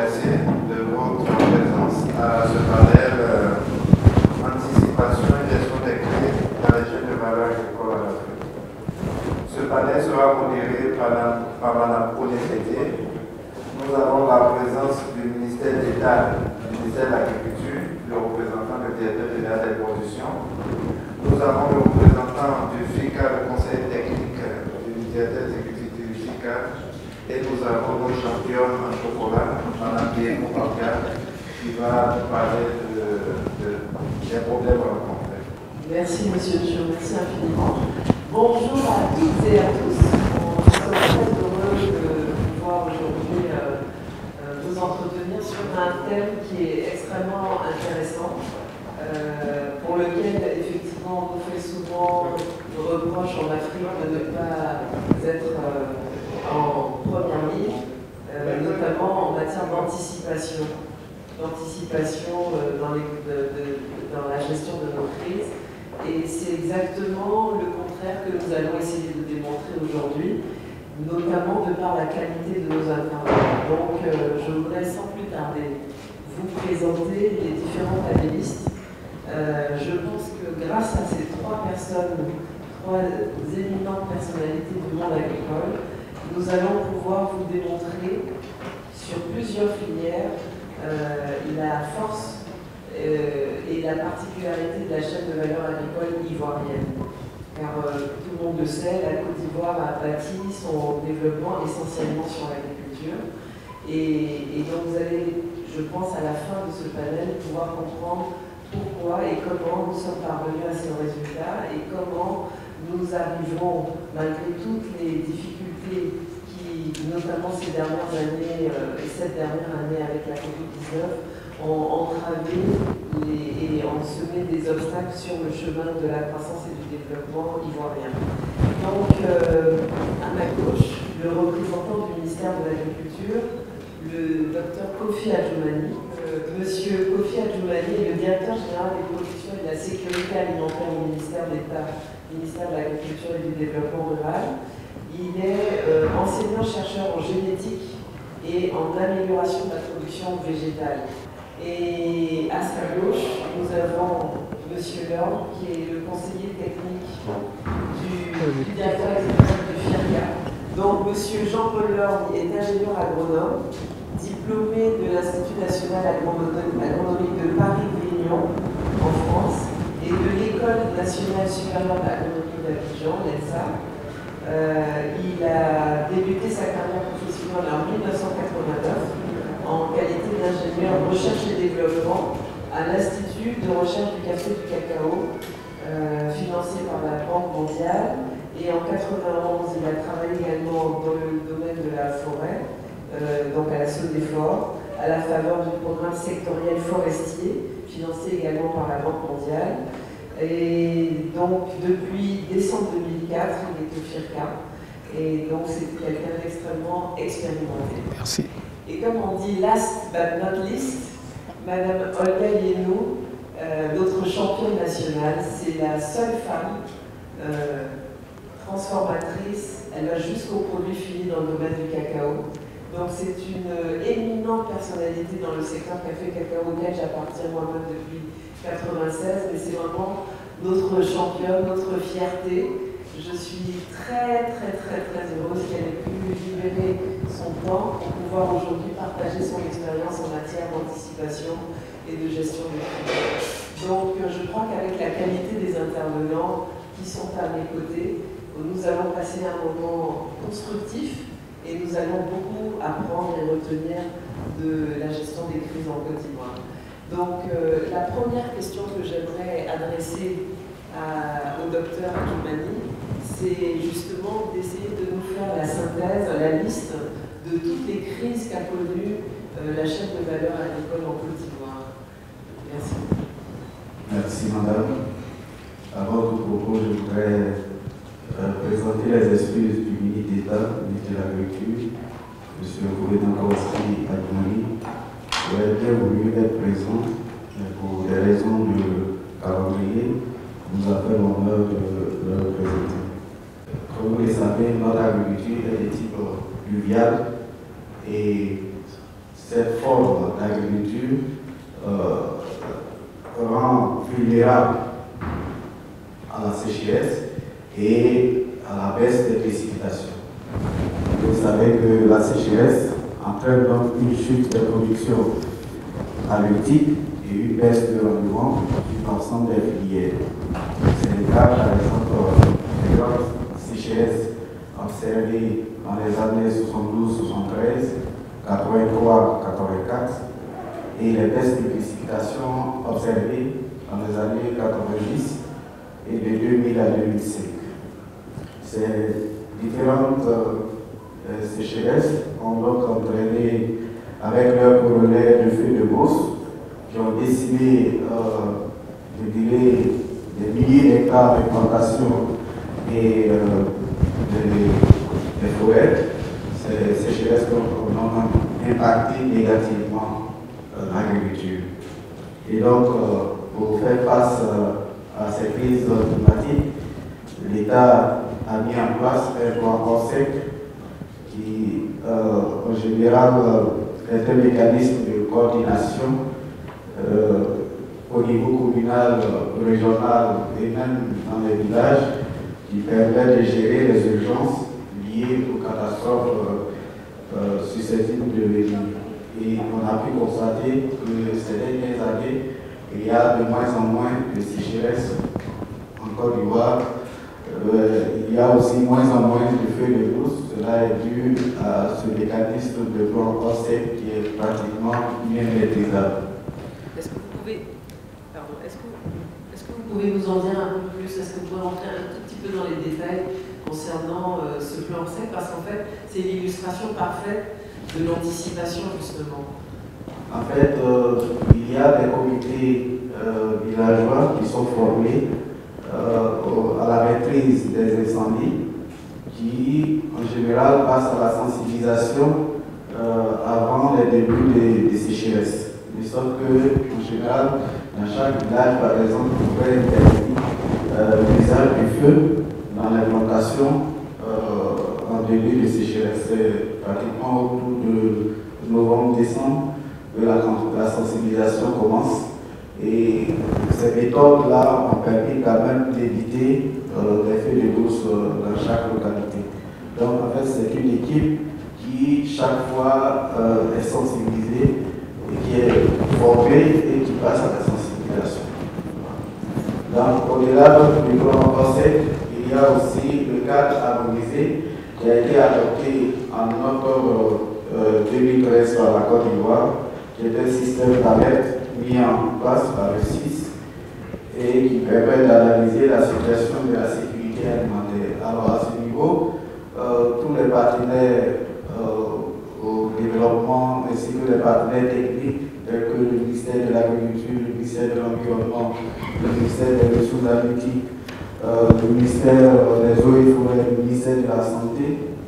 remercier de votre présence à ce panel Anticipation et gestion des crises dans les chaînes de valeur agricole en Afrique. Ce panel sera modéré par Mme Pauline Fétier. Nous avons la présence du ministère d'État, du ministère de l'Agriculture, le représentant du directeur général des productions. Nous avons le représentant du FICA, le conseil technique du directeur exécutif du FICA. Et nous avons nos championnes en chocolat, Mme Diego Parga, qui va parler des problèmes rencontrés. Merci, Monsieur Dieu, merci infiniment. Bonjour à toutes et à tous. Nous sommes très heureux de pouvoir aujourd'hui vous entretenir sur un thème qui est extrêmement intéressant, pour lequel, effectivement, on nous fait souvent le reproche en Afrique de ne pas être en première ligne, notamment en matière d'anticipation dans la gestion de nos crises. Et c'est exactement le contraire que nous allons essayer de démontrer aujourd'hui, notamment de par la qualité de nos intervenants. Donc je voudrais sans plus tarder vous présenter les différents panélistes. Je pense que grâce à ces trois éminentes personnalités du monde agricole, nous allons pouvoir vous démontrer sur plusieurs filières la force et la particularité de la chaîne de valeur agricole ivoirienne. Car tout le monde le sait, la Côte d'Ivoire a bâti son développement essentiellement sur l'agriculture. Et donc vous allez, je pense, à la fin de ce panel, pouvoir comprendre pourquoi et comment nous sommes parvenus à ces résultats et comment nous arriverons, malgré toutes les difficultés qui, notamment ces dernières années et cette dernière année avec la Covid-19, ont entravé et ont semé des obstacles sur le chemin de la croissance et du développement ivoirien. Donc, à ma gauche, le représentant du ministère de l'Agriculture, le Dr Kofi Adjoumani. Monsieur Kofi Adjoumani est le directeur général des productions et de la sécurité alimentaire au ministère d'État, ministère de l'Agriculture et du Développement rural. Il est enseignant-chercheur en génétique et en amélioration de la production végétale. Et à sa gauche, nous avons M. Lorne, qui est le conseiller technique du directeur exécutif de FIRCA. Donc, M. Jean-Paul Lorne est ingénieur agronome, diplômé de l'Institut national agronomique de Paris-Grignon, en France, et de l'École nationale supérieure d'agronomie d'Abidjan, l'ENSA. Il a débuté sa carrière professionnelle en 1989 en qualité d'ingénieur recherche et développement à l'Institut de recherche du café et du cacao, financé par la Banque mondiale. Et en 1991, il a travaillé également dans le domaine de la forêt, donc à la Sodefort, à la faveur du programme sectoriel forestier, financé également par la Banque mondiale. Et donc, depuis décembre 2004, il est au FIRCA. Et donc, c'est quelqu'un d'extrêmement expérimenté. Merci. Et comme on dit last but not least, Madame Olga Yenou, notre championne nationale, c'est la seule femme transformatrice. Elle va jusqu'au produit fini dans le domaine du cacao. Donc, c'est une éminente personnalité dans le secteur café-cacao auquel j'appartiens moi-même depuis 1996, mais c'est vraiment notre championne, notre fierté. Je suis très heureuse qu'elle ait pu libérer son temps pour pouvoir aujourd'hui partager son expérience en matière d'anticipation et de gestion des crises. Donc je crois qu'avec la qualité des intervenants qui sont à mes côtés, nous allons passer un moment constructif et nous allons beaucoup apprendre et retenir de la gestion des crises en Côte d'Ivoire. Donc la première question que j'aimerais adresser au docteur Adjoumani, c'est justement d'essayer de nous faire la synthèse, la liste de toutes les crises qu'a connues la chaîne de valeur agricole en Côte d'Ivoire. Merci. Merci, madame. Avant tout propos, je voudrais présenter les excuses du ministre d'État, ministre de l'Agriculture, M. Kouredan-Kowski Adjoumani, qui aurait bien voulu être présent, mais pour des raisons de calendrier, nous a fait l'honneur de le représenter. Comme vous le savez, notre agriculture est de type fluvial et cette forme d'agriculture rend vulnérable à la sécheresse et à la baisse des précipitations. Vous savez que la sécheresse entraîne donc une chute de production halieutique et une baisse de rendement de l'ensemble des filières. C'est le cas, par exemple, des grandes sécheresses observées dans les années 72-73, 83-84 et les baisses de précipitations observées dans les années 90 et de 2000 à 2005. Ces différentes sécheresses ont donc entraîné avec leur corollaire de feux de brousse qui ont décimé des milliers d'hectares de plantations et des forêts. Ces sécheresses ont impacté négativement l'agriculture. Et donc, pour faire face à ces crises climatiques, l'État a mis en place un plan ORSEC qui, en général, est un mécanisme de coordination au niveau communal, régional et même dans les villages qui permet de gérer les urgences liées aux catastrophes susceptibles de venir. Et on a pu constater que ces dernières années, il y a de moins en moins de sécheresse en Côte d'Ivoire. Il y a aussi moins en moins de feux de brousse. Cela est dû à ce mécanisme de plan ORSEC qui est pratiquement bien maîtrisable. Est-ce que vous pouvez nous en dire un peu plus? Est-ce que vous pouvez rentrer un tout petit peu dans les détails concernant ce plan ORSEC? Parce qu'en fait, c'est l'illustration parfaite de l'anticipation, justement. En fait, il y a des comités villageois qui sont formés à la maîtrise des incendies, qui en général passent à la sensibilisation avant les débuts des sécheresses. De sorte que, en général, dans chaque village, par exemple, on pourrait interdire l'usage du feu dans les plantations en début de sécheresse. C'est pratiquement autour de novembre-décembre que la sensibilisation commence. Et ces méthodes-là ont permis quand même d'éviter les feux de brousse dans chaque localité. Donc en fait, c'est une équipe qui chaque fois est sensibilisée et qui est formée et qui passe à la sensibilisation. Donc au-delà du plan ORSEC, il y a aussi le cadre harmonisé qui a été adopté en octobre 2013 par la Côte d'Ivoire, qui est un système d'alerte mis en place par le SIS et qui permet d'analyser la situation de la sécurité alimentaire. Alors à ce niveau, tous les partenaires au développement ainsi que les partenaires techniques tels que le ministère de l'Agriculture, le ministère de l'Environnement, le ministère des Ressources halieutiques, le ministère des Eaux et Forêts, le ministère de la Santé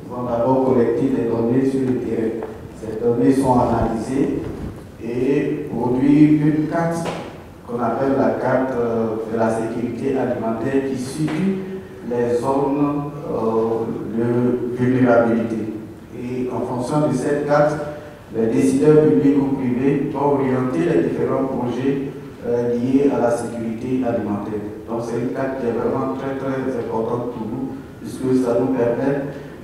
vont d'abord collecter des données sur le terrain. Ces données sont analysées et produit une carte qu'on appelle la carte de la sécurité alimentaire qui situe les zones de vulnérabilité. Et en fonction de cette carte, les décideurs publics ou privés vont orienter les différents projets liés à la sécurité alimentaire. Donc c'est une carte qui est vraiment très importante pour nous, puisque ça nous permet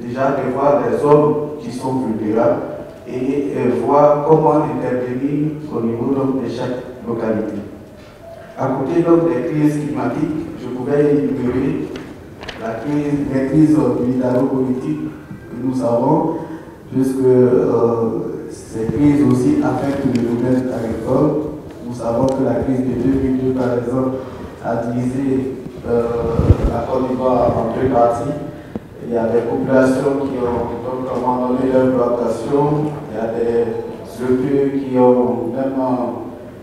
déjà de voir les zones qui sont vulnérables et voir comment intervenir au niveau de chaque localité. À côté donc des crises climatiques, je pouvais énumérer les crises militaro-politiques que nous avons, puisque ces crises aussi affectent le domaine agricole. Nous savons que la crise de 2002, par exemple, a divisé la Côte d'Ivoire en deux parties. Il y a des populations qui ont donc abandonné leur plantation, il y a des structures qui ont même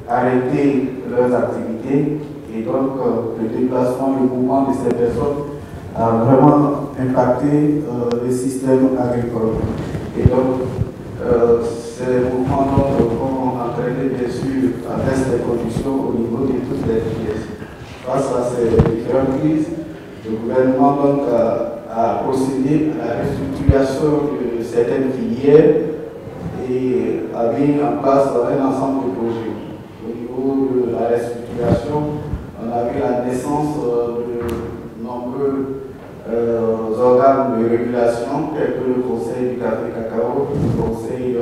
arrêté leurs activités, et donc le déplacement, le mouvement de ces personnes a vraiment impacté le système agricole. Et donc ces mouvements ont entraîné bien sûr la baisse des productions au niveau de toutes les filières. Face à ces différentes crises, le gouvernement donc a procédé à la restructuration de certaines filières et et a mis en place un ensemble de projets. Au niveau de la restructuration, on a vu la naissance de nombreux organes de régulation, tels que le Conseil du café cacao, le Conseil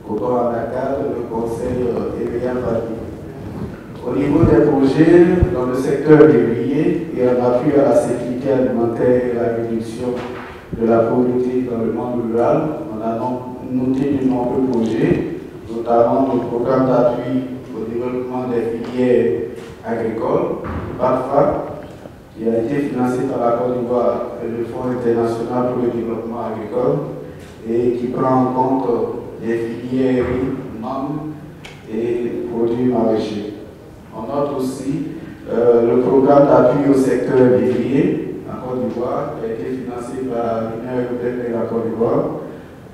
coton à Dakar, le Conseil EVA Paris. Au niveau des projets, dans le secteur vivrier et en appui à la sécurité alimentaire et la réduction de la pauvreté dans le monde rural, on a donc noté de nombreux projets, notamment le programme d'appui au développement des filières agricoles, PADFA, qui a été financé par la Côte d'Ivoire et le Fonds international pour le développement agricole et qui prend en compte les filières mangue et produits maraîchers. On note aussi le programme d'appui au secteur vivrier en Côte d'Ivoire qui a été financé par l'Union européenne et la Côte d'Ivoire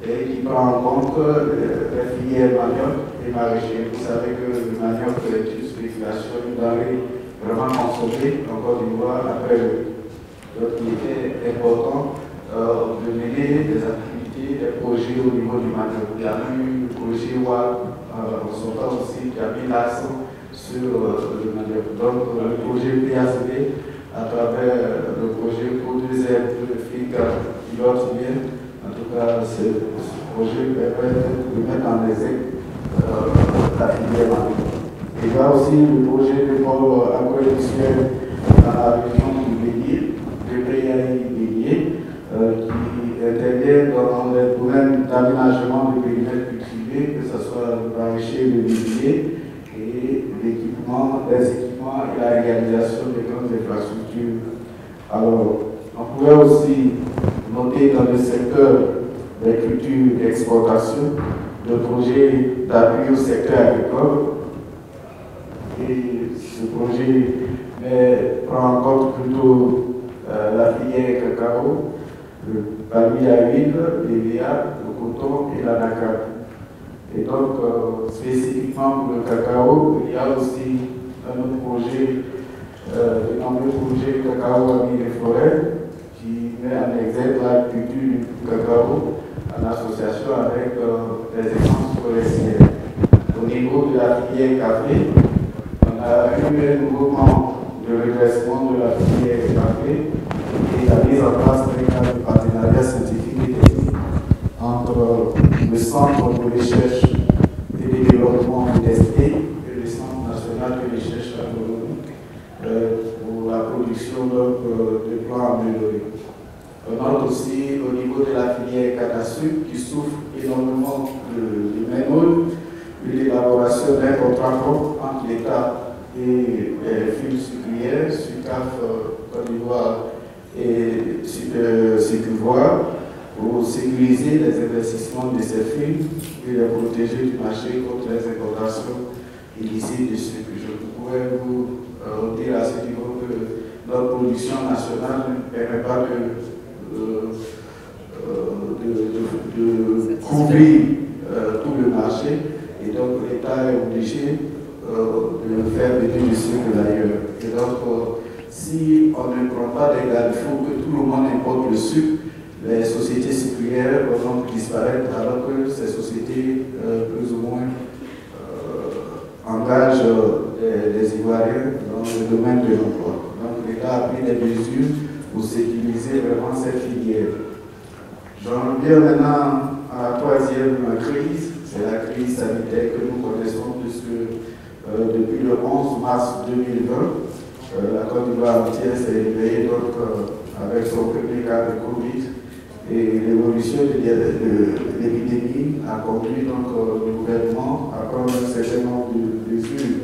et qui prend en compte les filières manioc et maraîchers. Vous savez que le manioc est une spéculation, une denrée vraiment consommée en Côte d'Ivoire après le. Donc il était important de mener des activités, des projets au niveau du manioc. Il y a eu le projet WAP en son temps aussi qui a mis l'accent sur le manioc. Donc le projet PACB à travers le projet Produisez de FICA pilote bien. En tout cas, ce projet permet de mettre en exergue la filière manioc. Il y a aussi le projet de pôle agroindustriel dans la région du Bélier, de Bélier, qui intervient dans les domaines d'aménagement de périmètres cultivés, que ce soit le maraîcher, le vivrier, et l'équipement, les équipements et la réalisation des grandes infrastructures. Alors, on pourrait aussi noter dans le secteur des cultures d'exportation le projet d'appui au secteur agricole. Et ce projet prend en compte plutôt la filière cacao, parmi la huile, l'EVA, le coton et l'anacarde. Et donc, spécifiquement pour le cacao, il y a aussi un autre projet, de nombreux projets cacao amis des forêts, qui met en exergue la culture du cacao en association avec les essences forestières. Au niveau de la filière café, on a eu un mouvement de redressement de la filière café et la mise en place d'un cadre de partenariat scientifique et technique entre le Centre de recherche et de développement IDST et le Centre national de recherche agronomique pour la production de plants améliorés. On note aussi au niveau de la filière canne à sucre qui souffre énormément de main-d'œuvre et l'élaboration d'un contrat entre l'État et les firmes sucrières, SUCAF, Côte d'Ivoire et Sucrivoire, pour sécuriser les investissements de ces firmes et les protéger du marché contre les importations illicites de sucre. Je pourrais vous dire à ce niveau que notre production nationale ne permet pas de couvrir tout le marché et donc l'État est obligé de faire venir du sucre d'ailleurs. Et donc, si on ne prend pas des garde-fous que tout le monde importe le sucre, les sociétés sucrières vont donc disparaître alors que ces sociétés, plus ou moins, engagent les Ivoiriens dans le domaine de l'emploi. Donc, l'État a pris des mesures pour sécuriser vraiment cette filière. J'en viens maintenant à la troisième crise, c'est la crise sanitaire que nous connaissons puisque depuis le 11 mars 2020, la Côte d'Ivoire entière s'est réveillée donc, avec son premier cas de Covid et l'évolution de l'épidémie a conduit donc, le gouvernement à prendre un certain nombre de mesures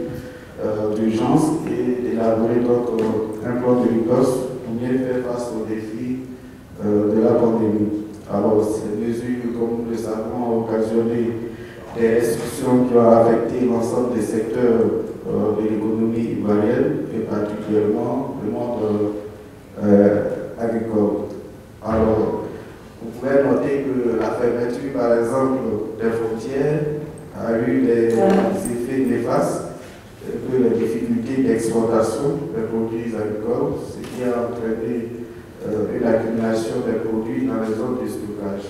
d'urgence et d'élaborer donc un plan de riposte pour bien faire face aux défis de la pandémie. Alors, ces mesures, comme nous le savons, ont occasionné des restrictions qui ont affecté l'ensemble des secteurs de l'économie ivoirienne et particulièrement le monde agricole. Alors, vous pouvez noter que la fermeture, par exemple, des frontières a eu des effets néfastes, que les difficultés d'exportation des produits agricoles, ce qui a entraîné une accumulation des produits dans les zones de stockage.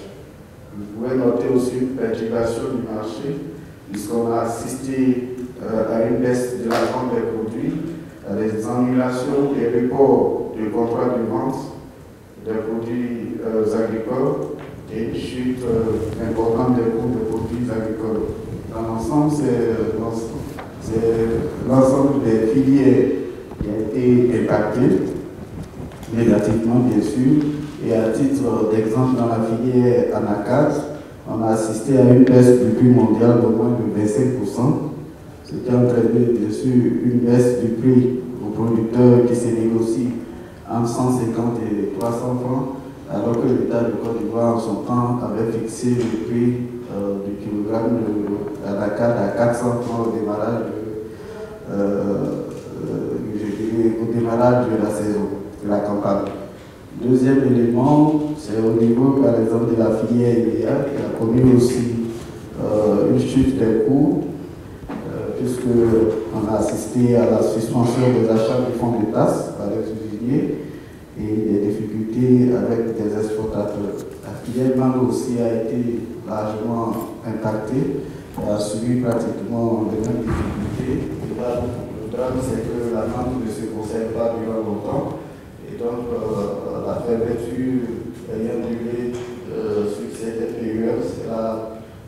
Vous pouvez noter aussi une perturbation du marché, puisqu'on a assisté à une baisse de la vente des produits, à des annulations et reports de contrats de vente des produits agricoles et une chute importante des coûts des produits agricoles. Dans l'ensemble, c'est l'ensemble des filières qui a été impacté négativement, bien sûr. Et à titre d'exemple, dans la filière anacarde, on a assisté à une baisse du prix mondial de moins de 25%, ce qui a entraîné, bien sûr, une baisse du prix aux producteurs qui se négocie entre 150 et 300 francs, alors que l'État de Côte d'Ivoire, en son temps, avait fixé le prix du kilogramme d'anacarde à 400 francs au démarrage de la saison, de la campagne. Deuxième élément, c'est au niveau, par exemple, de la filière IEA, qui a connu aussi une chute des coûts, puisqu'on a assisté à la suspension des achats du fonds de tasse par les usiniers et des difficultés avec des exportateurs. La filière mangue aussi a été largement impactée et a subi pratiquement les mêmes difficultés. Et là, le drame, c'est que la mangue ne se conserve pas durant longtemps. Et donc, la fermeture ayant duré sur cette période, cela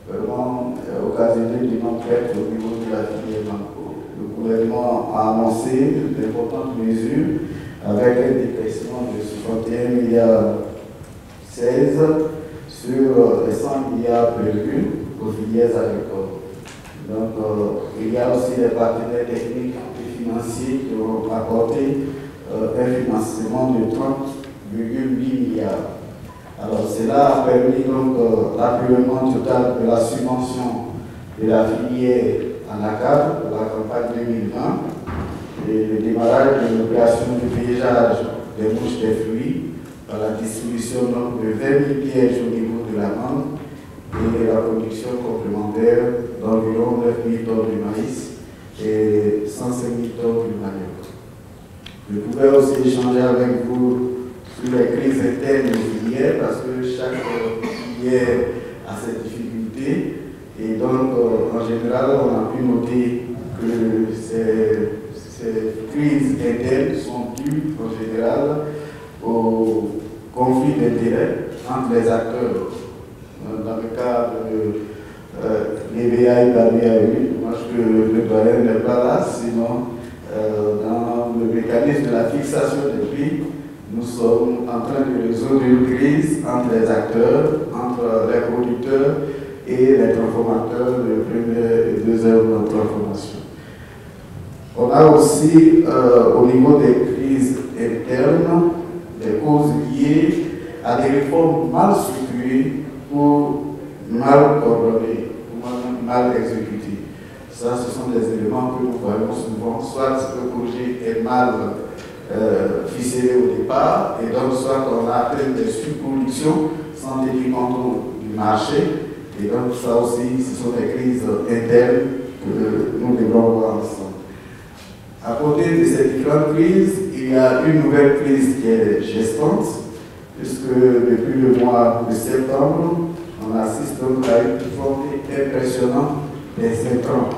vraiment occasionné de non-traite au niveau de la filière mangue. Le gouvernement a annoncé d'importantes mesures avec un décaissement de 61 milliards 16 sur les 100 milliards prévus aux filières agricoles. Donc, il y a aussi des partenaires techniques et financiers qui ont apporté un financement de 30,8 milliards. Alors, cela a permis donc l'apurement total de la subvention de la filière anacarde pour la campagne 2020 et le démarrage de l'opération de piégeage des mouches des fruits par la distribution donc, de 20 000 pièges au niveau de la mangue et la production complémentaire d'environ 9 000 tonnes de maïs et 105 000 tonnes de manioc. Je pouvais aussi échanger avec vous sur les crises internes aux filières parce que chaque filière a ses difficultés et donc en général on a pu noter que ces crises internes sont dues en général au conflit d'intérêts entre les acteurs. Dans le cas de l'EBA et de la BAU, moi je le doyen n'est pas là, sinon dans le mécanisme de la fixation des prix, nous sommes en train de résoudre une crise entre les acteurs, entre les producteurs et les transformateurs de première et deuxième transformation. On a aussi, au niveau des crises internes, des causes liées à des réformes mal structurées ou mal coordonnées, ou mal exécutées. Ça, ce sont des éléments que nous voyons souvent, soit le projet est mal ficelé au départ, et donc soit on a atteint des surproductions sans tenir compte du marché, et donc ça aussi, ce sont des crises internes que nous devons voir ensemble. À côté de ces différentes crises, il y a une nouvelle crise qui est gestante, puisque depuis le mois de septembre, on assiste donc à une montée impressionnante des intrants.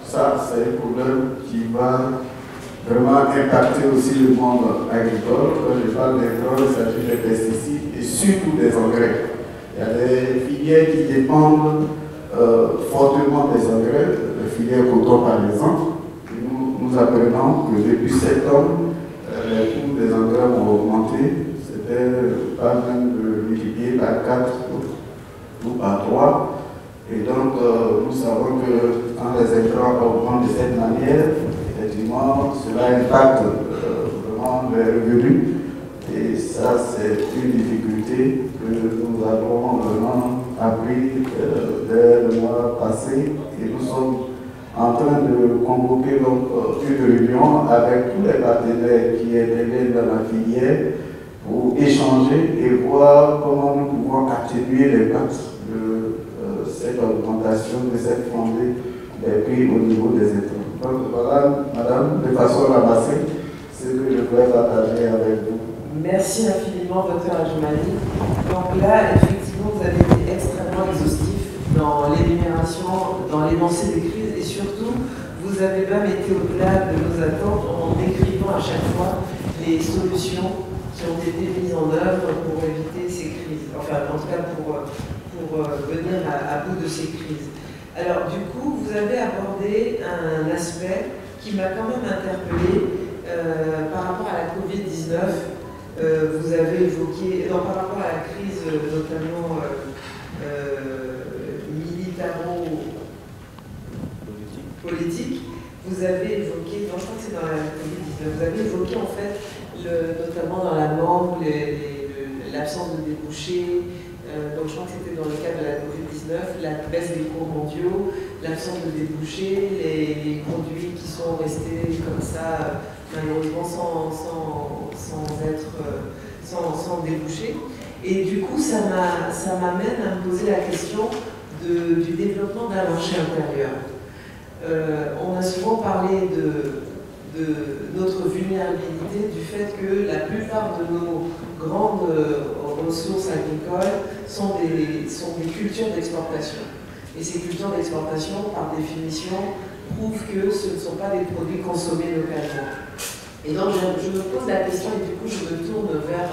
Ça, c'est un problème qui va vraiment impacter aussi le monde agricole. Quand je parle d'intrants, il s'agit des pesticides et surtout des engrais. Il y a des filières qui dépendent fortement des engrais, les filières coton par exemple. Nous apprenons que depuis septembre, les coûts des engrais ont augmenté. C'était pas même de multiplier par 4 ou par 3. Et donc, nous savons que quand les intrants augmentent de cette manière, effectivement, cela impacte vraiment les revenus. Et ça, c'est une difficulté que nous avons vraiment appris dès le mois passé. Et nous sommes en train de convoquer donc une réunion avec tous les partenaires qui interviennent dans la filière pour échanger et voir comment nous pouvons atténuer l'impact de cette augmentation, de cette flambée des prix au niveau des intrants. Donc voilà, madame, de façon ramassée, ce que je voulais partager avec vous. Merci infiniment, docteur Adjoumani. Donc là, effectivement, vous avez été extrêmement exhaustif dans l'énumération, dans l'énoncé des crises, et surtout, vous avez même été au-delà de nos attentes en décrivant à chaque fois les solutions qui ont été mises en œuvre pour éviter ces crises, enfin en tout cas pour venir à bout de ces crises. Alors du coup, vous avez abordé un aspect qui m'a quand même interpellée par rapport à la Covid-19. Vous avez évoqué, non, par rapport à la crise notamment militaro-politique, vous avez évoqué, non je crois que c'est dans la Covid-19, vous avez évoqué en fait, notamment dans la norme, l'absence de débouchés, donc je crois que c'était dans le cadre de la Covid-19, la baisse des cours mondiaux, l'absence de débouchés, les produits qui sont restés comme ça, malheureusement sans débouchés. Et du coup, ça m'amène à me poser la question du développement d'un marché intérieur. On a souvent parlé de notre vulnérabilité, du fait que la plupart de nos grandes ressources agricoles sont des cultures d'exportation. Et ces cultures d'exportation, par définition, prouvent que ce ne sont pas des produits consommés localement. Et donc je me pose la question, et du coup je me tourne vers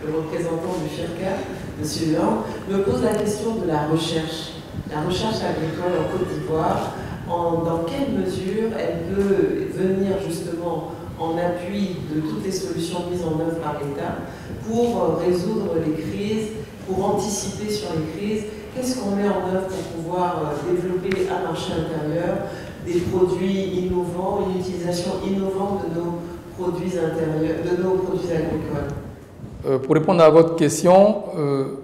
le représentant du FIRCA, M. Lang, me pose la question de la recherche agricole en Côte d'Ivoire, dans quelle mesure elle peut venir justement en appui de toutes les solutions mises en œuvre par l'État pour résoudre les crises, pour anticiper sur les crises. Qu'est-ce qu'on met en œuvre pour pouvoir développer un marché intérieur, des produits innovants, une utilisation innovante de nos produits intérieurs, de nos produits agricoles? Pour répondre à votre question,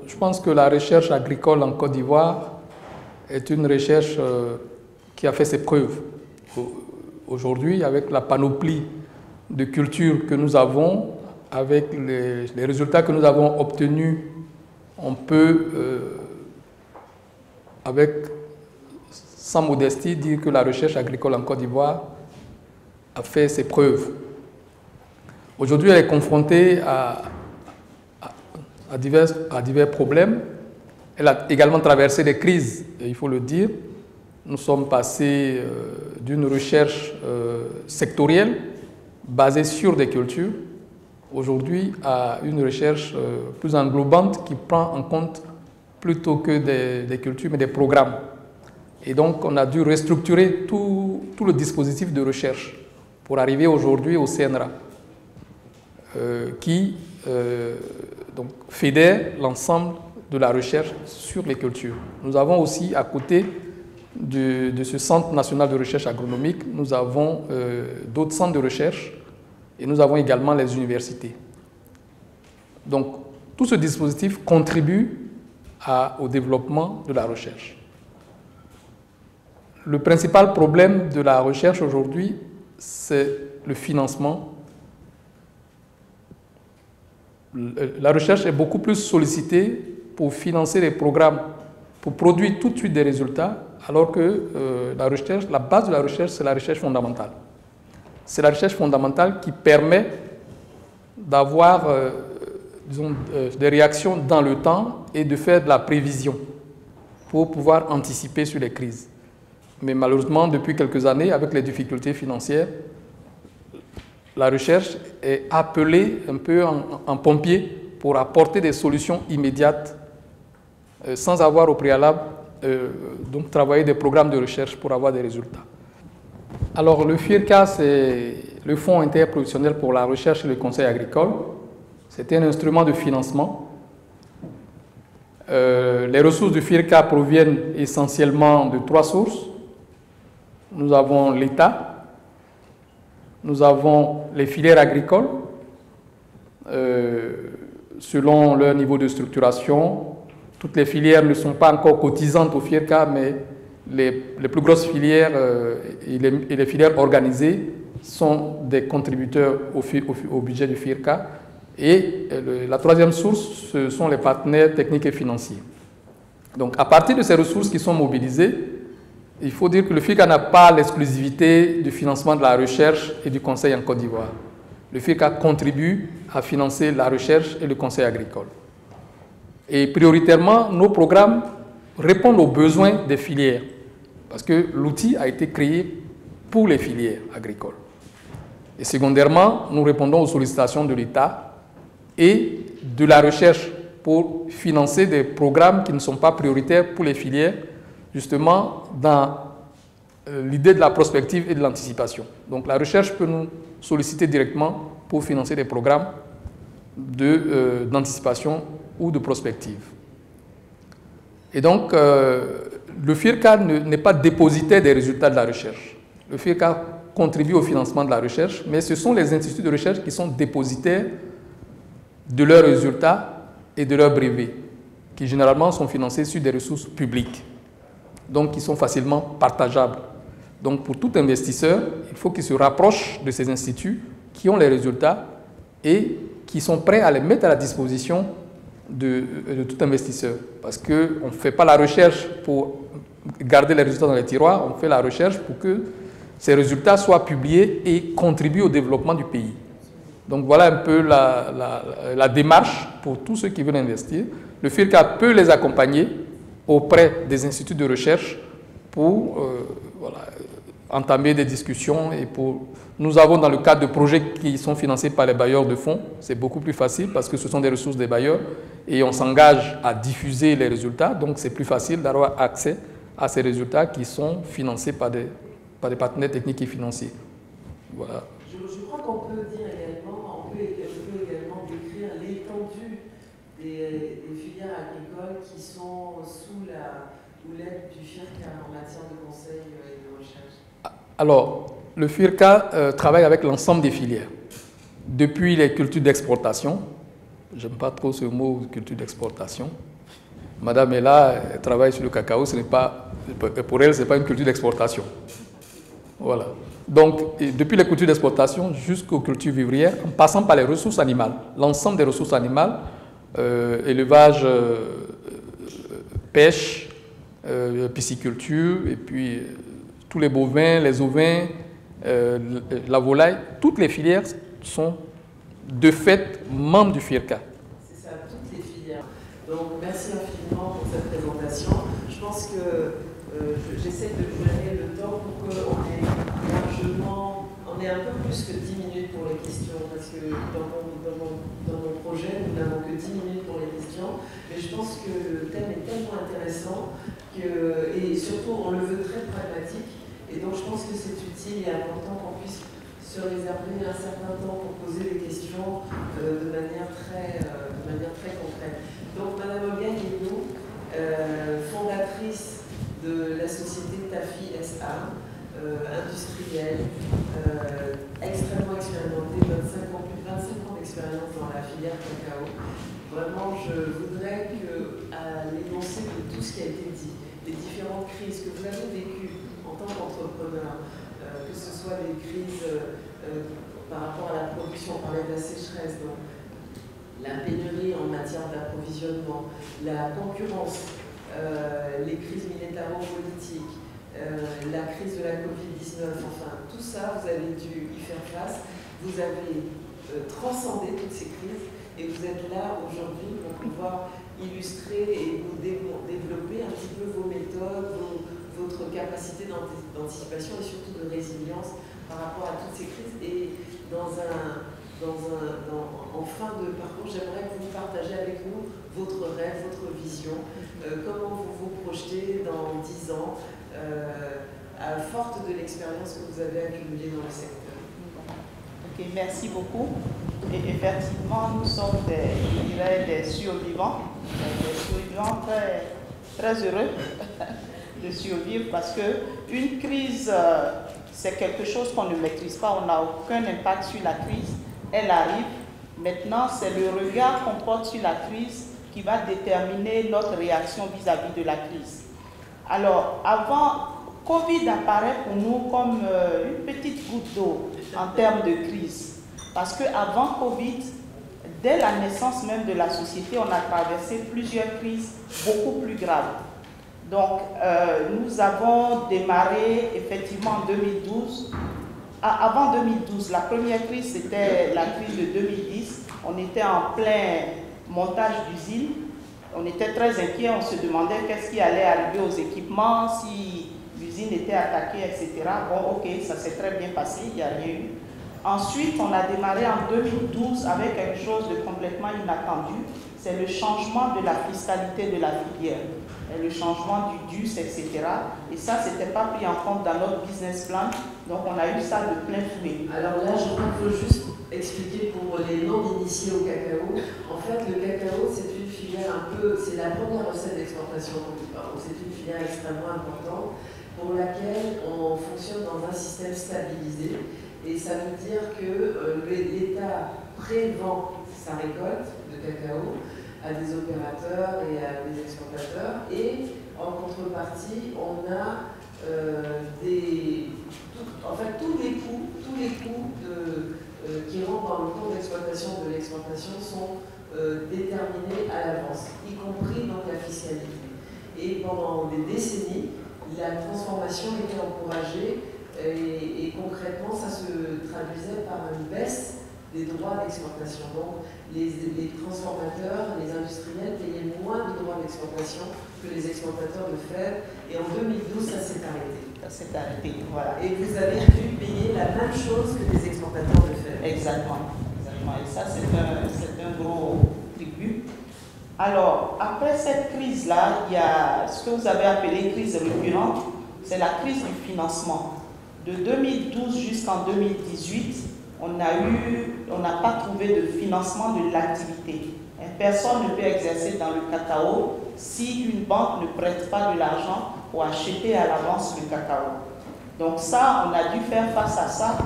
je pense que la recherche agricole en Côte d'Ivoire est une recherche qui a fait ses preuves. Aujourd'hui, avec la panoplie de cultures que nous avons, avec les résultats que nous avons obtenus, on peut, sans modestie, dire que la recherche agricole en Côte d'Ivoire a fait ses preuves. Aujourd'hui, elle est confrontée à divers problèmes. Elle a également traversé des crises, il faut le dire. Nous sommes passés d'une recherche sectorielle basée sur des cultures, aujourd'hui à une recherche plus englobante qui prend en compte plutôt que des cultures, mais des programmes. Et donc, on a dû restructurer tout le dispositif de recherche pour arriver aujourd'hui au CNRA, qui donc, fédère l'ensemble de la recherche sur les cultures. Nous avons aussi, à côté de ce Centre national de recherche agronomique, nous avons d'autres centres de recherche et nous avons également les universités. Donc, tout ce dispositif contribue au développement de la recherche. Le principal problème de la recherche aujourd'hui, c'est le financement. La recherche est beaucoup plus sollicitée pour financer les programmes, pour produire tout de suite des résultats, alors que la base de la recherche, c'est la recherche fondamentale. C'est la recherche fondamentale qui permet d'avoir des réactions dans le temps et de faire de la prévision pour pouvoir anticiper sur les crises. Mais malheureusement, depuis quelques années, avec les difficultés financières, la recherche est appelée un peu en pompier pour apporter des solutions immédiates sans avoir au préalable donc travailler des programmes de recherche pour avoir des résultats. Alors le FIRCA, c'est le Fonds interprofessionnel pour la recherche et le conseil agricole. C'est un instrument de financement. Les ressources du FIRCA proviennent essentiellement de 3 sources. Nous avons l'État, nous avons les filières agricoles, selon leur niveau de structuration. Toutes les filières ne sont pas encore cotisantes au FIRCA, mais les plus grosses filières et les filières organisées sont des contributeurs au budget du FIRCA. Et la troisième source, ce sont les partenaires techniques et financiers. Donc, à partir de ces ressources qui sont mobilisées, il faut dire que le FIRCA n'a pas l'exclusivité du financement de la recherche et du conseil en Côte d'Ivoire. Le FIRCA contribue à financer la recherche et le conseil agricole. Et prioritairement, nos programmes répondre aux besoins des filières, parce que l'outil a été créé pour les filières agricoles. Et secondairement, nous répondons aux sollicitations de l'État et de la recherche pour financer des programmes qui ne sont pas prioritaires pour les filières, justement dans l'idée de la prospective et de l'anticipation. Donc la recherche peut nous solliciter directement pour financer des programmes d'anticipation ou de prospective. Et donc, le FIRCA n'est pas dépositaire des résultats de la recherche. Le FIRCA contribue au financement de la recherche, mais ce sont les instituts de recherche qui sont dépositaires de leurs résultats et de leurs brevets, qui généralement sont financés sur des ressources publiques, donc qui sont facilement partageables. Donc pour tout investisseur, il faut qu'il se rapproche de ces instituts qui ont les résultats et qui sont prêts à les mettre à la disposition de tout investisseur. Parce qu'on ne fait pas la recherche pour garder les résultats dans les tiroirs, on fait la recherche pour que ces résultats soient publiés et contribuent au développement du pays. Donc voilà un peu la démarche pour tous ceux qui veulent investir. Le FIRCA peut les accompagner auprès des instituts de recherche pour entamer des discussions. Et nous avons dans le cadre de projets qui sont financés par les bailleurs de fonds, c'est beaucoup plus facile parce que ce sont des ressources des bailleurs et on s'engage à diffuser les résultats, donc c'est plus facile d'avoir accès à ces résultats qui sont financés par des partenaires techniques et financiers. Voilà. Je crois qu'on peut dire également, on peut également décrire l'étendue des filières agricoles qui sont sous la houlette du FIRCA en matière de conseil et de recherche. Alors, le FIRCA travaille avec l'ensemble des filières, depuis les cultures d'exportation. J'aime pas trop ce mot, culture d'exportation. Madame est là, elle travaille sur le cacao, pour elle, ce n'est pas une culture d'exportation. Voilà. Donc, depuis les cultures d'exportation jusqu'aux cultures vivrières, en passant par les ressources animales, l'ensemble des ressources animales, élevage, pêche, pisciculture, et puis tous les bovins, les ovins, la volaille, toutes les filières sont de fait membres du FIRCA. C'est ça, toutes les filières. Donc, merci infiniment pour cette présentation. Je pense que j'essaie de vous donner le temps pour qu'on ait largement, on ait un peu plus que 10 minutes pour les questions, parce que dans mon projet, nous n'avons que 10 minutes pour les questions, mais je pense que le thème est tellement intéressant et surtout on le veut très pragmatique, et donc je pense que c'est utile et important qu'on puisse se réserver un certain temps pour poser des questions de manière très concrète. Donc Madame Olga Guénion, fondatrice de la société TAFI SA, industrielle, extrêmement expérimentée, plus de 25 ans d'expérience dans la filière cacao. Vraiment, je voudrais qu'à l'énoncé de tout ce qui a été dit, les différentes crises que vous avez vécues en tant qu'entrepreneur, que ce soit des crises par rapport à la production, on parlait de la sécheresse, donc la pénurie en matière d'approvisionnement, la concurrence, les crises militaro-politiques, la crise de la Covid-19, enfin tout ça, vous avez dû y faire face, vous avez transcendé toutes ces crises et vous êtes là aujourd'hui pour pouvoir illustrer et vous développer un petit peu vos méthodes, votre capacité d'anticipation et surtout de résilience par rapport à toutes ces crises. Et en fin de parcours, j'aimerais que vous partagiez avec nous votre rêve, votre vision, comment vous vous projetez dans 10 ans, forte de l'expérience que vous avez accumulée dans le secteur. Ok, merci beaucoup. Et effectivement, nous sommes des survivants, très heureux de survivre parce qu'une crise, c'est quelque chose qu'on ne maîtrise pas, on n'a aucun impact sur la crise, elle arrive. Maintenant, c'est le regard qu'on porte sur la crise qui va déterminer notre réaction vis-à-vis de la crise. Alors, Covid apparaît pour nous comme une petite goutte d'eau en termes de crise. Parce qu'avant Covid, dès la naissance même de la société, on a traversé plusieurs crises beaucoup plus graves. Donc, nous avons démarré effectivement en 2012. Avant 2012, la première crise, c'était la crise de 2010. On était en plein montage d'usines. on était très inquiets, on se demandait qu'est-ce qui allait arriver aux équipements, si l'usine était attaquée, etc. Bon, ok, ça s'est très bien passé, il n'y a rien eu. Ensuite, on a démarré en 2012 avec quelque chose de complètement inattendu, c'est le changement de la fiscalité de la filière, et le changement du DUS, etc. Et ça, ce n'était pas pris en compte dans notre business plan, donc on a eu ça de plein fouet. Alors là, je crois qu'il faut juste expliquer pour les non-initiés au cacao. En fait, le cacao, c'est une filière un peu, c'est la première recette d'exportation, c'est une filière extrêmement importante pour laquelle on fonctionne dans un système stabilisé. Et ça veut dire que l'État prévend sa récolte de cacao à des opérateurs et à des exportateurs. Et en contrepartie, on a tous les coûts qui rentrent dans le compte d'exploitation de l'exportation sont déterminés à l'avance, y compris donc la fiscalité. Et pendant des décennies, la transformation était encouragée et concrètement, ça se traduisait par une baisse des droits d'exportation. Donc, les transformateurs, les industriels payaient moins de droits d'exportation que les exportateurs de fèves. Et en 2012, ça s'est arrêté. Ça s'est arrêté, voilà. Et vous avez dû payer la même chose que les exportateurs de fèves. Exactement. Et ça, c'est un gros tribut. Alors, après cette crise-là, il y a ce que vous avez appelé crise récurrente, c'est la crise du financement. De 2012 jusqu'en 2018, on n'a pas trouvé de financement de l'activité. Personne ne peut exercer dans le cacao si une banque ne prête pas de l'argent pour acheter à l'avance le cacao. Donc ça, on a dû faire face à ça.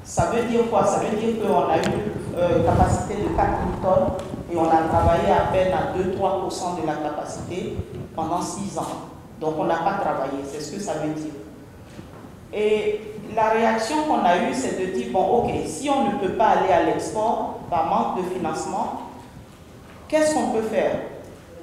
Ça veut dire quoi? Ça veut dire qu'on a eu une capacité de 4 000 tonnes et on a travaillé à peine à 2-3% de la capacité pendant 6 ans. Donc on n'a pas travaillé, c'est ce que ça veut dire. Et la réaction qu'on a eue, c'est de dire, bon, ok, si on ne peut pas aller à l'export par manque de financement, qu'est-ce qu'on peut faire?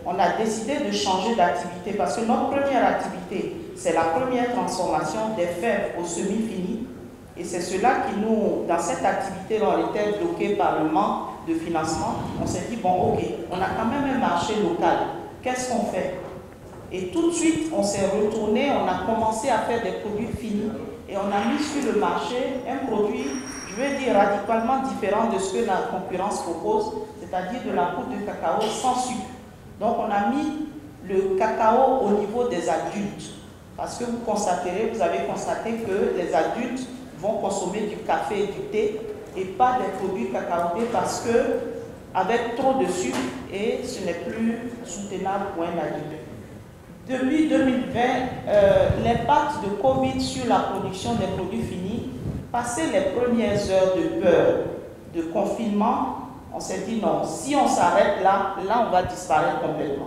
On a décidé de changer d'activité parce que notre première activité, c'est la première transformation des fèves au semi-fini. Et c'est cela qui nous, dans cette activité-là, on était bloqué par le manque de financement. On s'est dit, bon, ok, on a quand même un marché local. Qu'est-ce qu'on fait? Et tout de suite, on s'est retourné, on a commencé à faire des produits finis et on a mis sur le marché un produit, je vais dire, radicalement différent de ce que la concurrence propose, c'est-à-dire de la poudre de cacao sans sucre. Donc, on a mis le cacao au niveau des adultes. Parce que vous avez constaté que les adultes vont consommer du café et du thé et pas des produits cacaotés parce que avec trop de sucre et ce n'est plus soutenable pour un adulte. Depuis 2020, l'impact de Covid sur la production des produits finis, passé les premières heures de peur, de confinement, on s'est dit non, si on s'arrête là, on va disparaître complètement.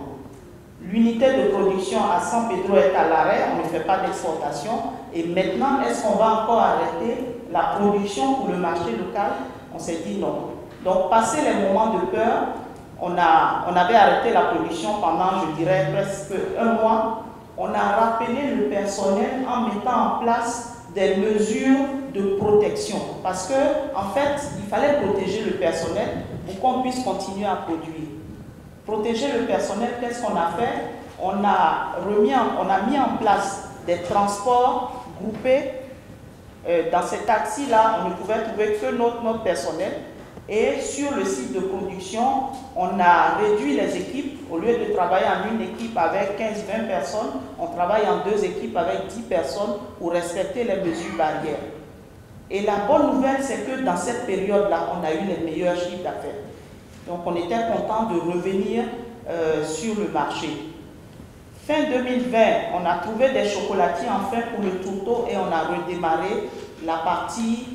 L'unité de production à San Pedro est à l'arrêt, on ne fait pas d'exportation. Et maintenant, est-ce qu'on va encore arrêter la production pour le marché local? On s'est dit non. Donc, passé les moments de peur, on avait arrêté la production pendant, je dirais, presque 1 mois. On a rappelé le personnel en mettant en place des mesures de protection. Parce que, en fait, il fallait protéger le personnel pour qu'on puisse continuer à produire. Protéger le personnel, qu'est-ce qu'on a fait? On a mis en place des transports groupés. Dans ces taxis-là, on ne pouvait trouver que notre personnel. Et sur le site de production, on a réduit les équipes. Au lieu de travailler en une équipe avec 15-20 personnes, on travaille en 2 équipes avec 10 personnes pour respecter les mesures barrières. Et la bonne nouvelle, c'est que dans cette période-là, on a eu les meilleurs chiffres d'affaires. Donc on était content de revenir sur le marché. Fin 2020, on a trouvé des chocolatiers enfin pour le tourteau et on a redémarré la partie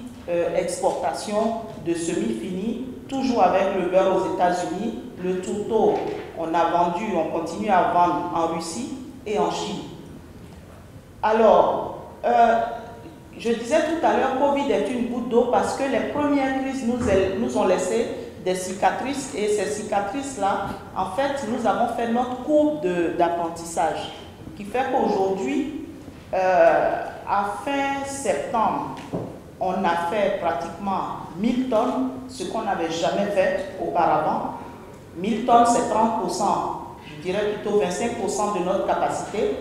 exportation de semi-fini, toujours avec le beurre aux États-Unis. Le tourteau, on continue à vendre en Russie et en Chine. Alors, je disais tout à l'heure, Covid est une goutte d'eau parce que les premières crises nous ont laissé des cicatrices et ces cicatrices-là, en fait, nous avons fait notre courbe d'apprentissage qui fait qu'aujourd'hui, à fin septembre, on a fait pratiquement 1000 tonnes, ce qu'on n'avait jamais fait auparavant. 1000 tonnes, c'est 30% je dirais plutôt 25% de notre capacité.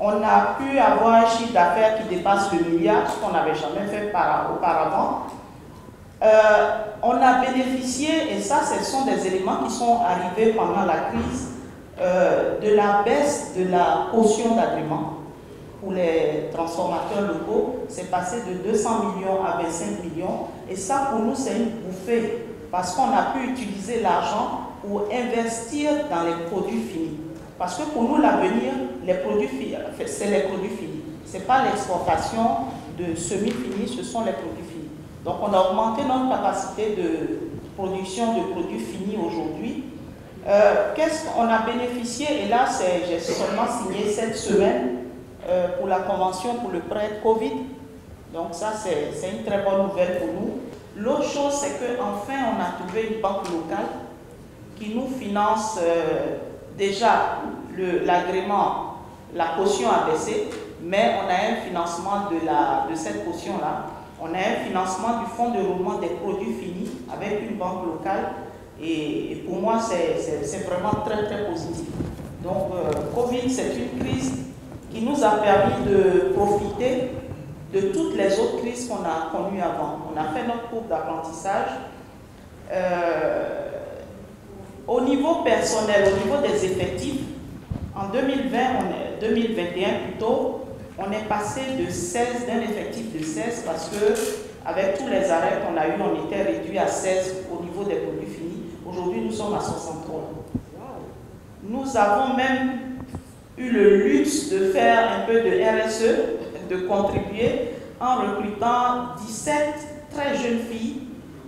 On a pu avoir un chiffre d'affaires qui dépasse le milliard, ce qu'on n'avait jamais fait auparavant. On a bénéficié, et ça, ce sont des éléments qui sont arrivés pendant la crise, de la baisse de la caution d'agrément pour les transformateurs locaux. C'est passé de 200 millions à 25 millions. Et ça, pour nous, c'est une bouffée, parce qu'on a pu utiliser l'argent pour investir dans les produits finis. Parce que pour nous, l'avenir, c'est les produits finis. Ce n'est pas l'exportation de semi-finis, ce sont les produits finis. Donc, on a augmenté notre capacité de production de produits finis aujourd'hui. Qu'est-ce qu'on a bénéficié? Et là, j'ai seulement signé cette semaine pour la convention pour le prêt Covid. Donc, ça, c'est une très bonne nouvelle pour nous. L'autre chose, c'est qu'enfin, on a trouvé une banque locale qui nous finance déjà l'agrément, la caution a baissé, mais on a un financement de cette caution-là. On a un financement du fonds de roulement des produits finis avec une banque locale. Et pour moi, c'est vraiment très, très positif. Donc, Covid, c'est une crise qui nous a permis de profiter de toutes les autres crises qu'on a connues avant. On a fait notre courbe d'apprentissage. Au niveau personnel, au niveau des effectifs, en 2021 plutôt, on est passé d'un effectif de 16 parce que avec tous les arrêts qu'on a eu, on était réduit à 16 au niveau des produits finis. Aujourd'hui, nous sommes à 63. Nous avons même eu le luxe de faire un peu de RSE, de contribuer en recrutant 17 très jeunes filles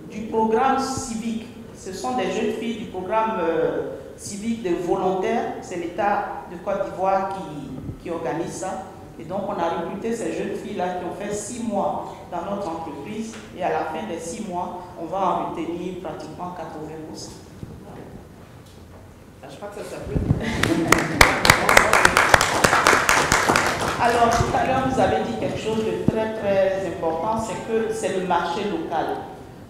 du programme civique. Ce sont des jeunes filles du programme civique de volontaires. C'est l'État de Côte d'Ivoire qui organise ça. Et donc, on a recruté ces jeunes filles-là qui ont fait 6 mois dans notre entreprise. Et à la fin des 6 mois, on va en retenir pratiquement 80%. Je crois que ça s'appelle. Alors, tout à l'heure, vous avez dit quelque chose de très, très important, c'est que c'est le marché local.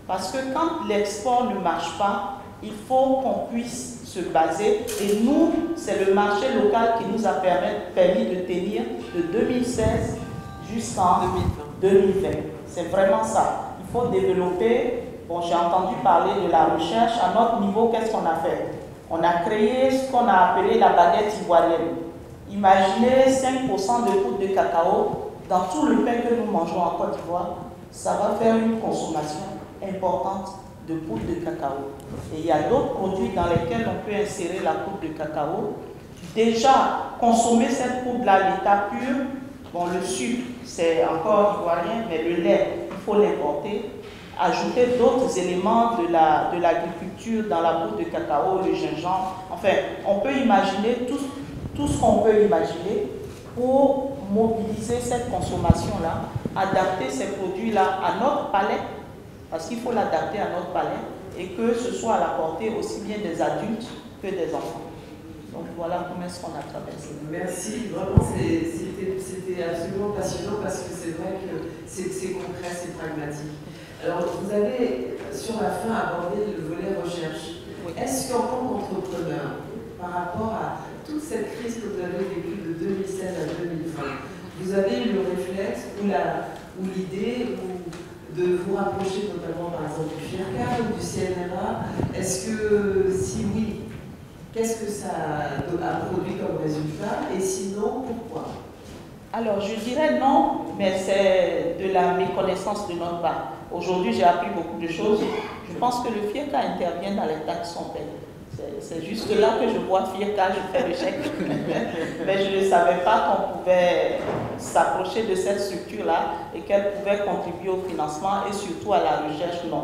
Parce que quand l'export ne marche pas, il faut qu'on puisse se baser. Et nous, c'est le marché local qui nous a permis de tenir de 2016 jusqu'en 2020. C'est vraiment ça. Il faut développer. Bon, j'ai entendu parler de la recherche. À notre niveau, qu'est-ce qu'on a fait? On a créé ce qu'on a appelé la baguette ivoirienne. Imaginez 5% de poudre de cacao dans tout le pain que nous mangeons en Côte d'Ivoire. Ça va faire une consommation importante de poudre de cacao. Et il y a d'autres produits dans lesquels on peut insérer la poudre de cacao. Déjà, consommer cette poudre-là, l'état pur, bon, le sucre, c'est encore ivoirien, mais le lait, il faut l'importer. Ajouter d'autres éléments de l'agriculture dans la poudre de cacao, le gingembre. Enfin, on peut imaginer tout ce qu'on peut imaginer pour mobiliser cette consommation-là, adapter ces produits-là à notre palais, parce qu'il faut l'adapter à notre palais et que ce soit à la portée aussi bien des adultes que des enfants. Donc voilà comment est-ce qu'on a traversé. Merci, vraiment c'était absolument passionnant parce que c'est vrai que c'est concret, c'est pragmatique. Alors vous avez sur la fin abordé le volet recherche. Oui. Est-ce qu'en tant qu'entrepreneur, par rapport à toute cette crise que vous avez vécue de 2016 à 2020, vous avez eu le réflexe ou l'idée de vous rapprocher notamment par exemple du FIRCA ou du CNRA? Est-ce que, si oui, qu'est-ce que ça a produit comme résultat? Et sinon, pourquoi? Alors, je dirais non, mais c'est de la méconnaissance de notre part. Aujourd'hui, j'ai appris beaucoup de choses. Je pense que le FIRCA intervient dans les taxes qu'on paye. C'est juste là que je vois FIRCA, je fais le chèque. Mais je ne savais pas qu'on pouvait s'approcher de cette structure-là et qu'elle pouvait contribuer au financement et surtout à la recherche, non.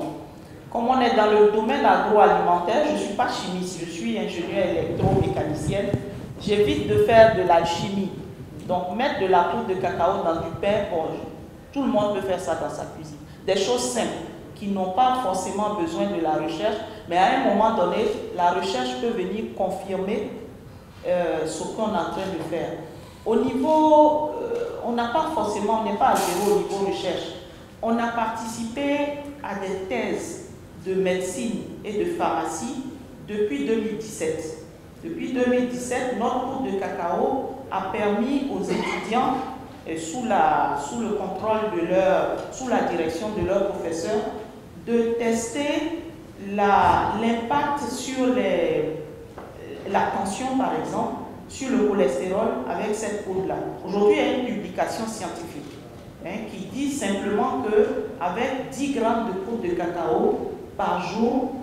Comme on est dans le domaine agroalimentaire, je ne suis pas chimiste, je suis ingénieur électromécanicienne. J'évite de faire de l'alchimie. Donc, mettre de la poudre de cacao dans du pain, bon, tout le monde peut faire ça dans sa cuisine. Des choses simples qui n'ont pas forcément besoin de la recherche, mais à un moment donné, la recherche peut venir confirmer ce qu'on est en train de faire. Au niveau, on n'a pas forcément, on n'est pas à zéro au niveau recherche. On a participé à des thèses de médecine et de pharmacie depuis 2017. Depuis 2017, notre poudre de cacao a permis aux étudiants, sous le contrôle sous la direction de leurs professeurs, de tester l'impact sur la tension, par exemple, sur le cholestérol avec cette poudre-là. Aujourd'hui, il y a une publication scientifique qui dit simplement qu'avec 10 grammes de poudre de cacao par jour,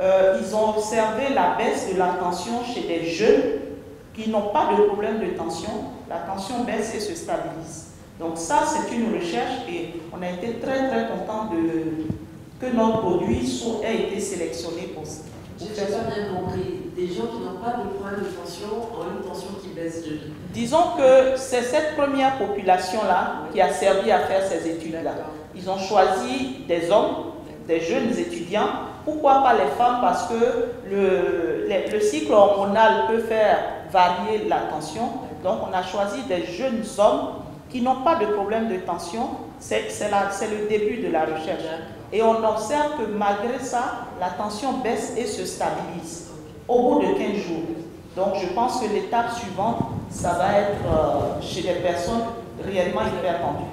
ils ont observé la baisse de la tension chez des jeunes qui n'ont pas de problème de tension. La tension baisse et se stabilise. Donc ça, c'est une recherche et on a été très très content que notre produit ait été sélectionné pour ça. J'ai pas bien compris. Des gens qui n'ont pas de problème de tension ont une tension qui baisse de vie. Disons que c'est cette première population-là qui a servi à faire ces études-là. Ils ont choisi des hommes, des jeunes étudiants. Pourquoi pas les femmes? Parce que le cycle hormonal peut faire varier la tension. Donc on a choisi des jeunes hommes qui n'ont pas de problème de tension. C'est le début de la recherche. Et on observe que malgré ça, la tension baisse et se stabilise au bout de 15 jours. Donc je pense que l'étape suivante, ça va être chez des personnes réellement hypertendues.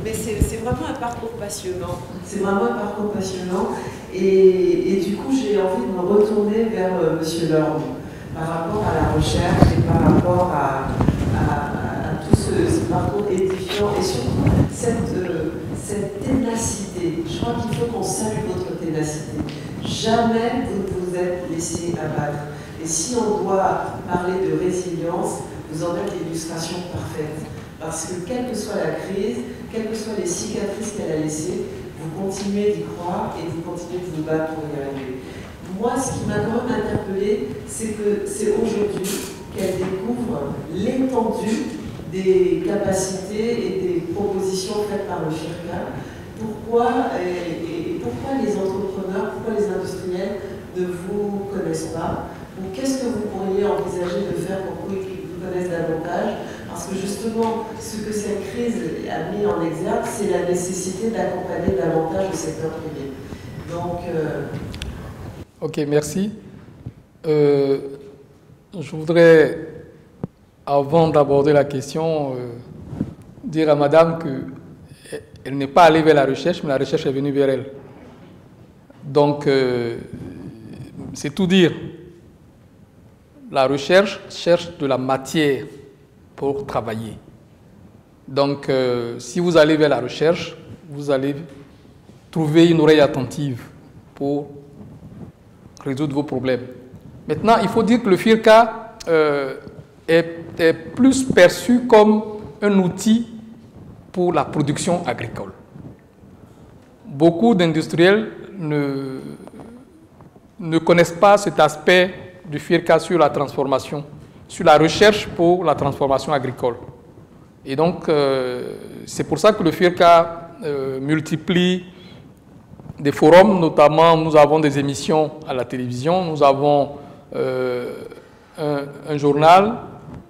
Mais c'est vraiment un parcours passionnant. C'est vraiment un parcours passionnant. Et du coup, j'ai envie de me retourner vers M. Lorme par rapport à la recherche et par rapport à tout ce parcours édifiant et surtout cette ténacité. Je crois qu'il faut qu'on salue votre ténacité. Jamais vous ne vous êtes laissé abattre. Et si on doit parler de résilience, vous en êtes l'illustration parfaite. Parce que quelle que soit la crise, quelles que soient les cicatrices qu'elle a laissées, vous continuez d'y croire et vous continuez de vous battre pour y arriver. Moi, ce qui m'a quand même interpellée, c'est que c'est aujourd'hui qu'elle découvre l'étendue des capacités et des propositions faites par le FIRCA. Pourquoi les entrepreneurs, pourquoi les industriels ne vous connaissent pas? Ou qu'est-ce que vous pourriez envisager de faire pour qu'ils vous connaissent davantage? Parce que justement, ce que cette crise a mis en exergue, c'est la nécessité d'accompagner davantage le secteur privé. Donc... Ok, merci. Je voudrais, avant d'aborder la question, dire à madame qu'elle n'est pas allée vers la recherche, mais la recherche est venue vers elle. Donc, c'est tout dire. La recherche cherche de la matière pour travailler. Donc, si vous allez vers la recherche, vous allez trouver une oreille attentive pour résoudre vos problèmes. Maintenant, il faut dire que le FIRCA est plus perçu comme un outil pour la production agricole. Beaucoup d'industriels ne connaissent pas cet aspect du FIRCA sur la transformation, sur la recherche pour la transformation agricole. Et donc, c'est pour ça que le FIRCA multiplie des forums, notamment nous avons des émissions à la télévision, nous avons un journal,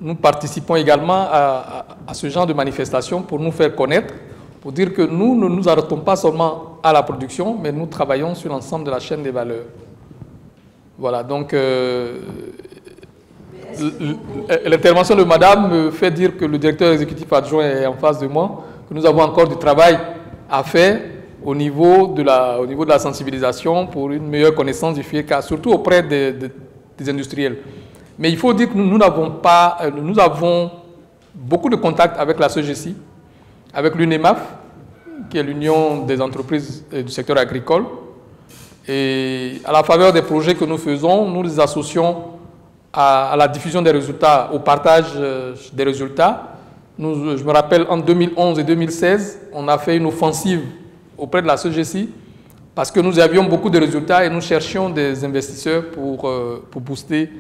nous participons également à ce genre de manifestations pour nous faire connaître, pour dire que nous ne nous arrêtons pas seulement à la production, mais nous travaillons sur l'ensemble de la chaîne des valeurs. Voilà, donc l'intervention de madame me fait dire que le directeur exécutif adjoint est en face de moi, que nous avons encore du travail à faire au niveau de la sensibilisation pour une meilleure connaissance du FIRCA, surtout auprès des industriels. Mais il faut dire que nous avons beaucoup de contacts avec la SOGECI, avec l'UNEMAF, qui est l'Union des entreprises du secteur agricole. Et à la faveur des projets que nous faisons, nous les associons à la diffusion des résultats, au partage des résultats. Je me rappelle, en 2011 et 2016, on a fait une offensive auprès de la SOGECI parce que nous avions beaucoup de résultats et nous cherchions des investisseurs pour booster,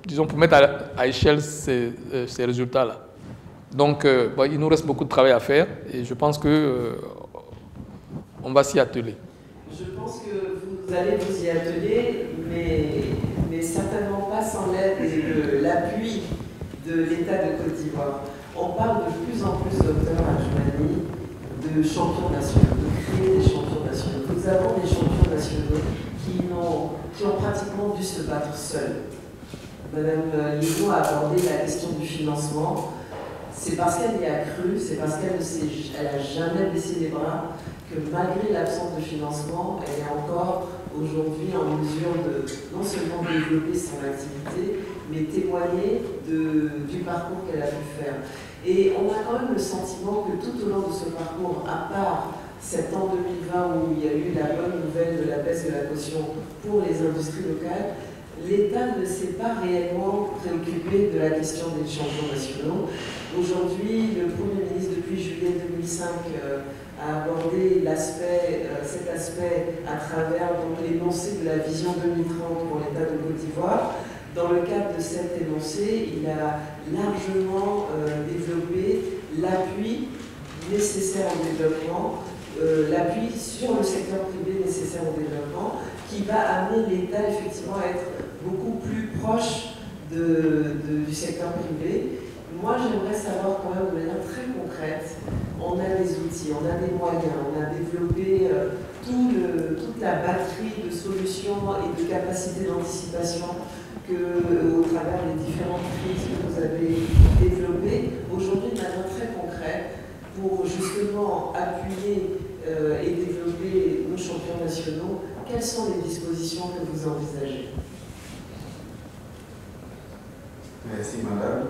disons, pour mettre à échelle ces résultats-là. Donc, il nous reste beaucoup de travail à faire et je pense qu'on va s'y atteler. Je pense que vous allez vous y atteler, mais certainement pas sans l'aide et l'appui de l'État de Côte d'Ivoire. On parle de plus en plus, docteur Adjoumani, de champions nationaux, de créer des champions nationaux. nationaux. Nous avons des champions nationaux qui ont pratiquement dû se battre seuls. Madame Libaud a abordé la question du financement. C'est parce qu'elle y a cru, c'est parce qu'elle n'a jamais baissé les bras que malgré l'absence de financement, elle est encore aujourd'hui en mesure de non seulement développer son activité, mais témoigner du parcours qu'elle a pu faire. Et on a quand même le sentiment que tout au long de ce parcours, à part septembre 2020 où il y a eu la bonne nouvelle de la baisse de la caution pour les industries locales, l'État ne s'est pas réellement préoccupé de la question des champions nationaux. Aujourd'hui, le Premier ministre, depuis juillet 2005, a abordé cet aspect à travers l'énoncé de la vision 2030 pour l'État de Côte d'Ivoire. Dans le cadre de cet énoncé, il a largement développé l'appui nécessaire au développement, l'appui sur le secteur privé nécessaire au développement, qui va amener l'État effectivement à être beaucoup plus proche du secteur privé. Moi, j'aimerais savoir quand même de manière très concrète, on a des outils, on a des moyens, on a développé toute la batterie de solutions et de capacités d'anticipation au travers des différentes crises que vous avez développées. Aujourd'hui, de manière très concrète, pour justement appuyer et développer nos champions nationaux, quelles sont les dispositions que vous envisagez? Merci madame.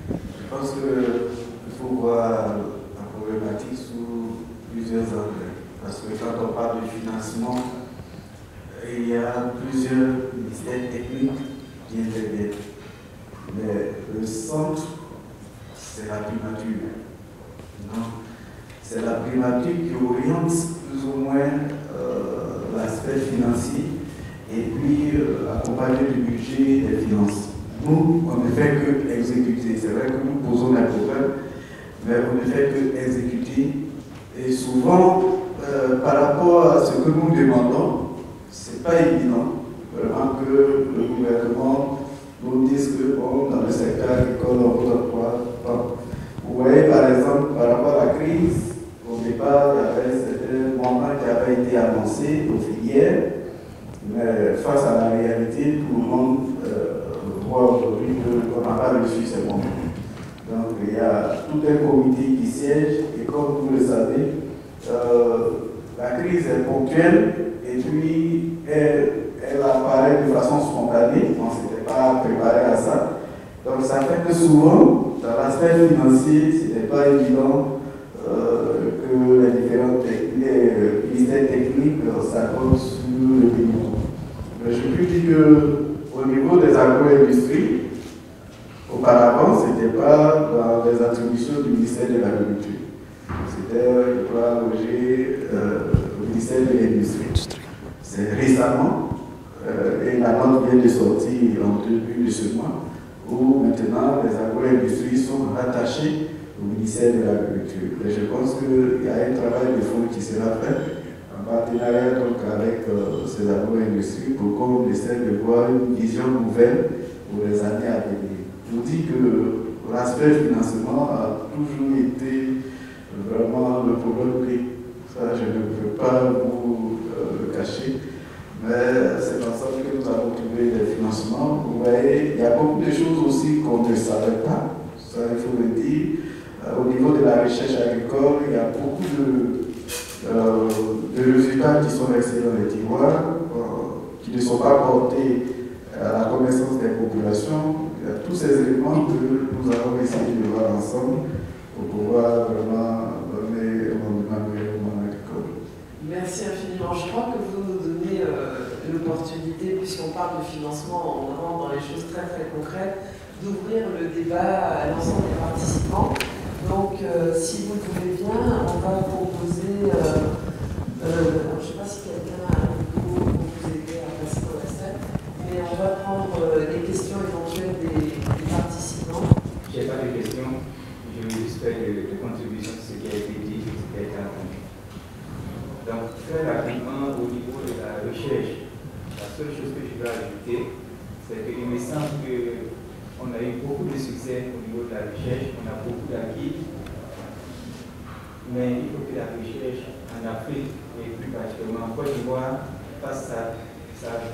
Je pense qu'il faut voir la problématique sous plusieurs angles. Parce que quand on parle de financement, il y a plusieurs ministères techniques qui interviennent. Mais le centre, c'est la primature. C'est la primature qui oriente plus ou moins l'aspect financier et puis accompagner le budget des finances. Nous, on ne fait que exécuter. C'est vrai que nous posons les problèmes, mais on ne fait que exécuter. Et souvent, par rapport à ce que nous demandons, ce n'est pas évident vraiment que le gouvernement nous dise que bon, dans le secteur agricole, on vous emploie. Vous voyez, par exemple, par rapport à la crise, au départ, il y avait certains montants qui avaient été annoncés aux filières, mais face à la réalité, tout le monde voit aujourd'hui qu'on n'a pas reçu ces montants. Donc, il y a tout un comité qui siège, et comme vous le savez, la crise est ponctuelle, et puis elle apparaît de façon spontanée, on ne s'était pas préparé à ça. Donc, ça fait que souvent, dans l'aspect financier, ce n'est pas évident que les différents ministères techniques s'accordent sur le niveau. Mais je peux dire qu'au niveau des agro-industries, auparavant, ce n'était pas dans les attributions du ministère de l'Agriculture. C'était, je crois, logé au ministère de l'Industrie. C'est récemment, et la note vient de sortir en début de ce mois, où maintenant les agro-industries sont rattachées au ministère de l'Agriculture. Et je pense qu'il y a un travail de fond qui sera fait en partenariat donc avec ces agro-industries pour qu'on essaie de voir une vision nouvelle pour les années à venir. Je vous dis que l'aspect financement a toujours été vraiment le problème clé. Ça, je ne peux pas vous le cacher. Mais c'est dans ça que nous avons trouvé des financements. Vous voyez, il y a beaucoup de choses aussi qu'on ne savait pas. Ça, il faut le dire. Au niveau de la recherche agricole, il y a beaucoup de résultats qui sont restés dans les tiroirs, qui ne sont pas portés à la connaissance des populations. Il y a tous ces éléments que nous avons essayé de voir ensemble pour pouvoir vraiment donner un rendement meilleur au monde agricole. Merci infiniment. Je crois que vous nous donnez l'opportunité, puisqu'on parle de financement, on rentre dans les choses très très concrètes, d'ouvrir le débat à l'ensemble des participants. Donc, si vous le voulez bien, on va proposer, je ne sais pas si quelqu'un a un micro pour vous aider à passer dans la salle, mais on va prendre les questions éventuelles des participants. Je n'ai pas de questions, je veux juste faire de contribution sur ce qui a été dit, ce qui a été entendu. Donc, très rapidement, au niveau de la recherche, la seule chose que je veux ajouter, c'est qu'il me semble qu'on a eu beaucoup de succès au niveau de la recherche, on a beaucoup d'acquis. Mais il faut que la recherche en Afrique, et plus particulièrement en Côte d'Ivoire, fasse sa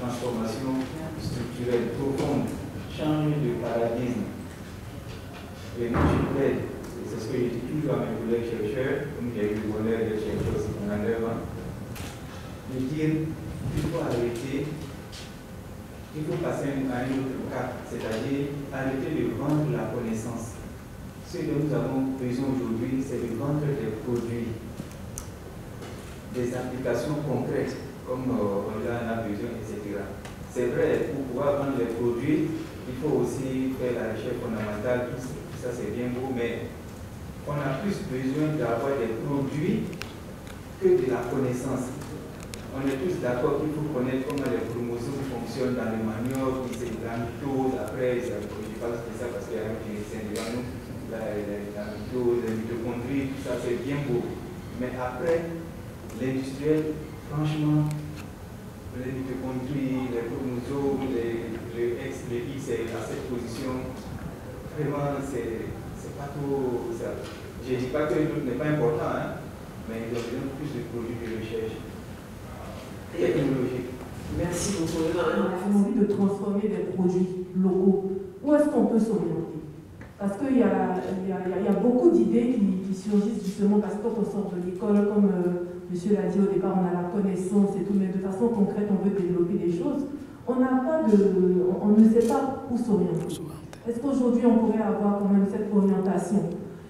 transformation structurelle profonde, change de paradigme. Et moi, je plaide, c'est ce que je dis toujours à mes collègues chercheurs, comme j'ai eu le bonheur d'être chercheur aussi pendant 9 ans, de dire qu'il faut arrêter, il faut passer à un autre cap, c'est-à-dire arrêter de vendre la connaissance. Ce dont nous avons besoin aujourd'hui, c'est de vendre des produits, des applications concrètes, comme on en a besoin, etc. C'est vrai, pour pouvoir vendre les produits, il faut aussi faire la recherche fondamentale, tout ça c'est bien beau, mais on a plus besoin d'avoir des produits que de la connaissance. On est tous d'accord qu'il faut connaître comment les chromosomes fonctionnent dans le manioc, puis c'est la mitose, après, je parle de ça parce qu'il y a un généticien devant nous, la mitose, les mitochondries, tout ça c'est bien beau. Mais après, l'industriel, franchement, les mitochondries, les chromosomes, le X, le X à cette position, vraiment c'est pas trop ça. Je ne dis pas que l'autre n'est pas important, hein, mais il y a besoin plus de produits de recherche. Technologique. Merci beaucoup. On a envie de transformer des produits locaux. Où est-ce qu'on peut s'orienter? Parce qu'il y a beaucoup d'idées qui surgissent justement parce qu'on sort de l'école, comme monsieur l'a dit au départ, on a la connaissance et tout, mais de façon concrète, on veut développer des choses. On ne sait pas où s'orienter. Est-ce qu'aujourd'hui, on pourrait avoir quand même cette orientation?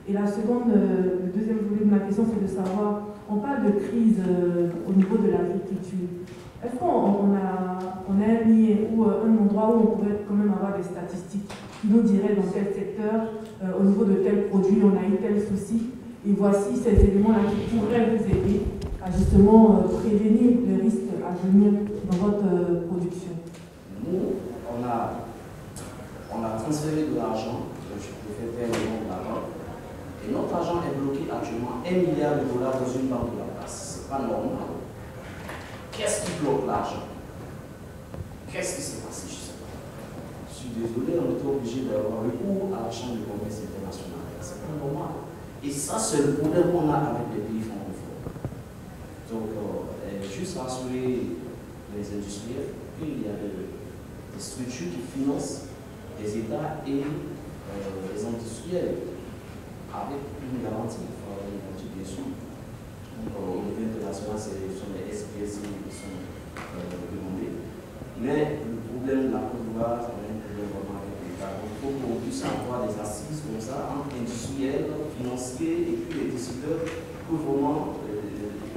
Et la seconde, le deuxième volet de ma question, c'est de savoir, on parle de crise au niveau de l'agriculture. Est-ce qu'on a un lien ou un endroit où on pourrait quand même avoir des statistiques qui nous diraient dans quel secteur, au niveau de tel produit, on a eu tel souci, et voici ces éléments-là qui pourraient vous aider à justement prévenir les risques à venir dans votre production? Nous, on a transféré de l'argent, je préfère faire le nom de l'argent, et notre argent est bloqué actuellement 1 milliard de dollars dans une banque de la place. Ce n'est pas normal. Qu'est-ce qui bloque l'argent? Qu'est-ce qui s'est passé? Je ne sais pas. Je suis désolé, on était obligé d'avoir recours à la Chambre de commerce internationale. Ce n'est pas normal. Et ça, c'est le problème qu'on a avec les pays francophones. Donc, juste rassurer les industriels qu'il y a des structures qui financent les États et les industriels avec une garantie. Il faut avoir une garantie bien sûr. Donc, au niveau international, ce sont les SPSI qui sont demandés. Mais le problème de la Côte d'Ivoire, c'est un problème vraiment avec l'État. Donc, il faut qu'on puisse avoir des assises comme ça entre industriels, financiers et puis les décideurs pour vraiment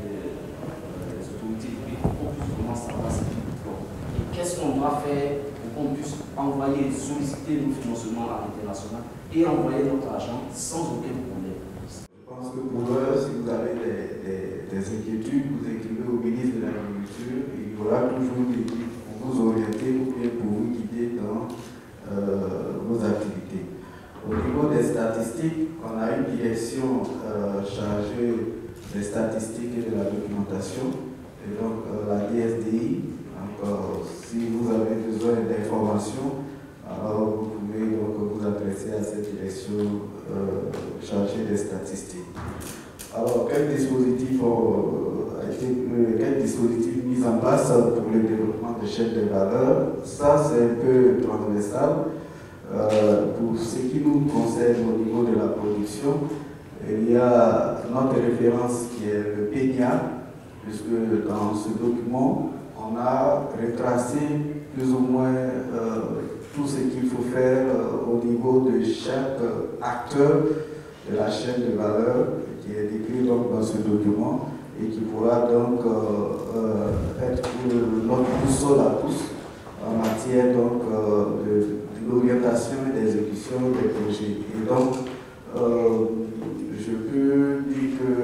les autorités publiques pour qu'on puisse vraiment savoir ce qui est bon. Et qu'est-ce qu'on doit faire pour qu'on puisse envoyer, solliciter nos financements à l'international et envoyer notre argent sans aucun problème. Je pense que pour eux, si vous avez des inquiétudes, vous écrivez au ministre de l'Agriculture et il y aura toujours une équipe pour vous orienter ou bien pour vous guider dans vos activités. Au niveau des statistiques, on a une direction chargée des statistiques et de la documentation, et donc la DSDI. Donc, si vous avez besoin d'informations, alors vous pouvez donc vous adresser à cette direction chargée des statistiques. Alors, quel dispositif a été mis en place pour le développement de chaînes de valeur? Ça, c'est un peu transversal. Pour ce qui nous concerne au niveau de la production, il y a notre référence qui est le PENIA, puisque dans ce document, on a retracé plus ou moins tout ce qu'il faut faire au niveau de chaque acteur de la chaîne de valeur qui est décrit donc dans ce document et qui pourra donc être notre boussole à tous en matière donc de l'orientation et d'exécution des projets. Et donc, je peux dire que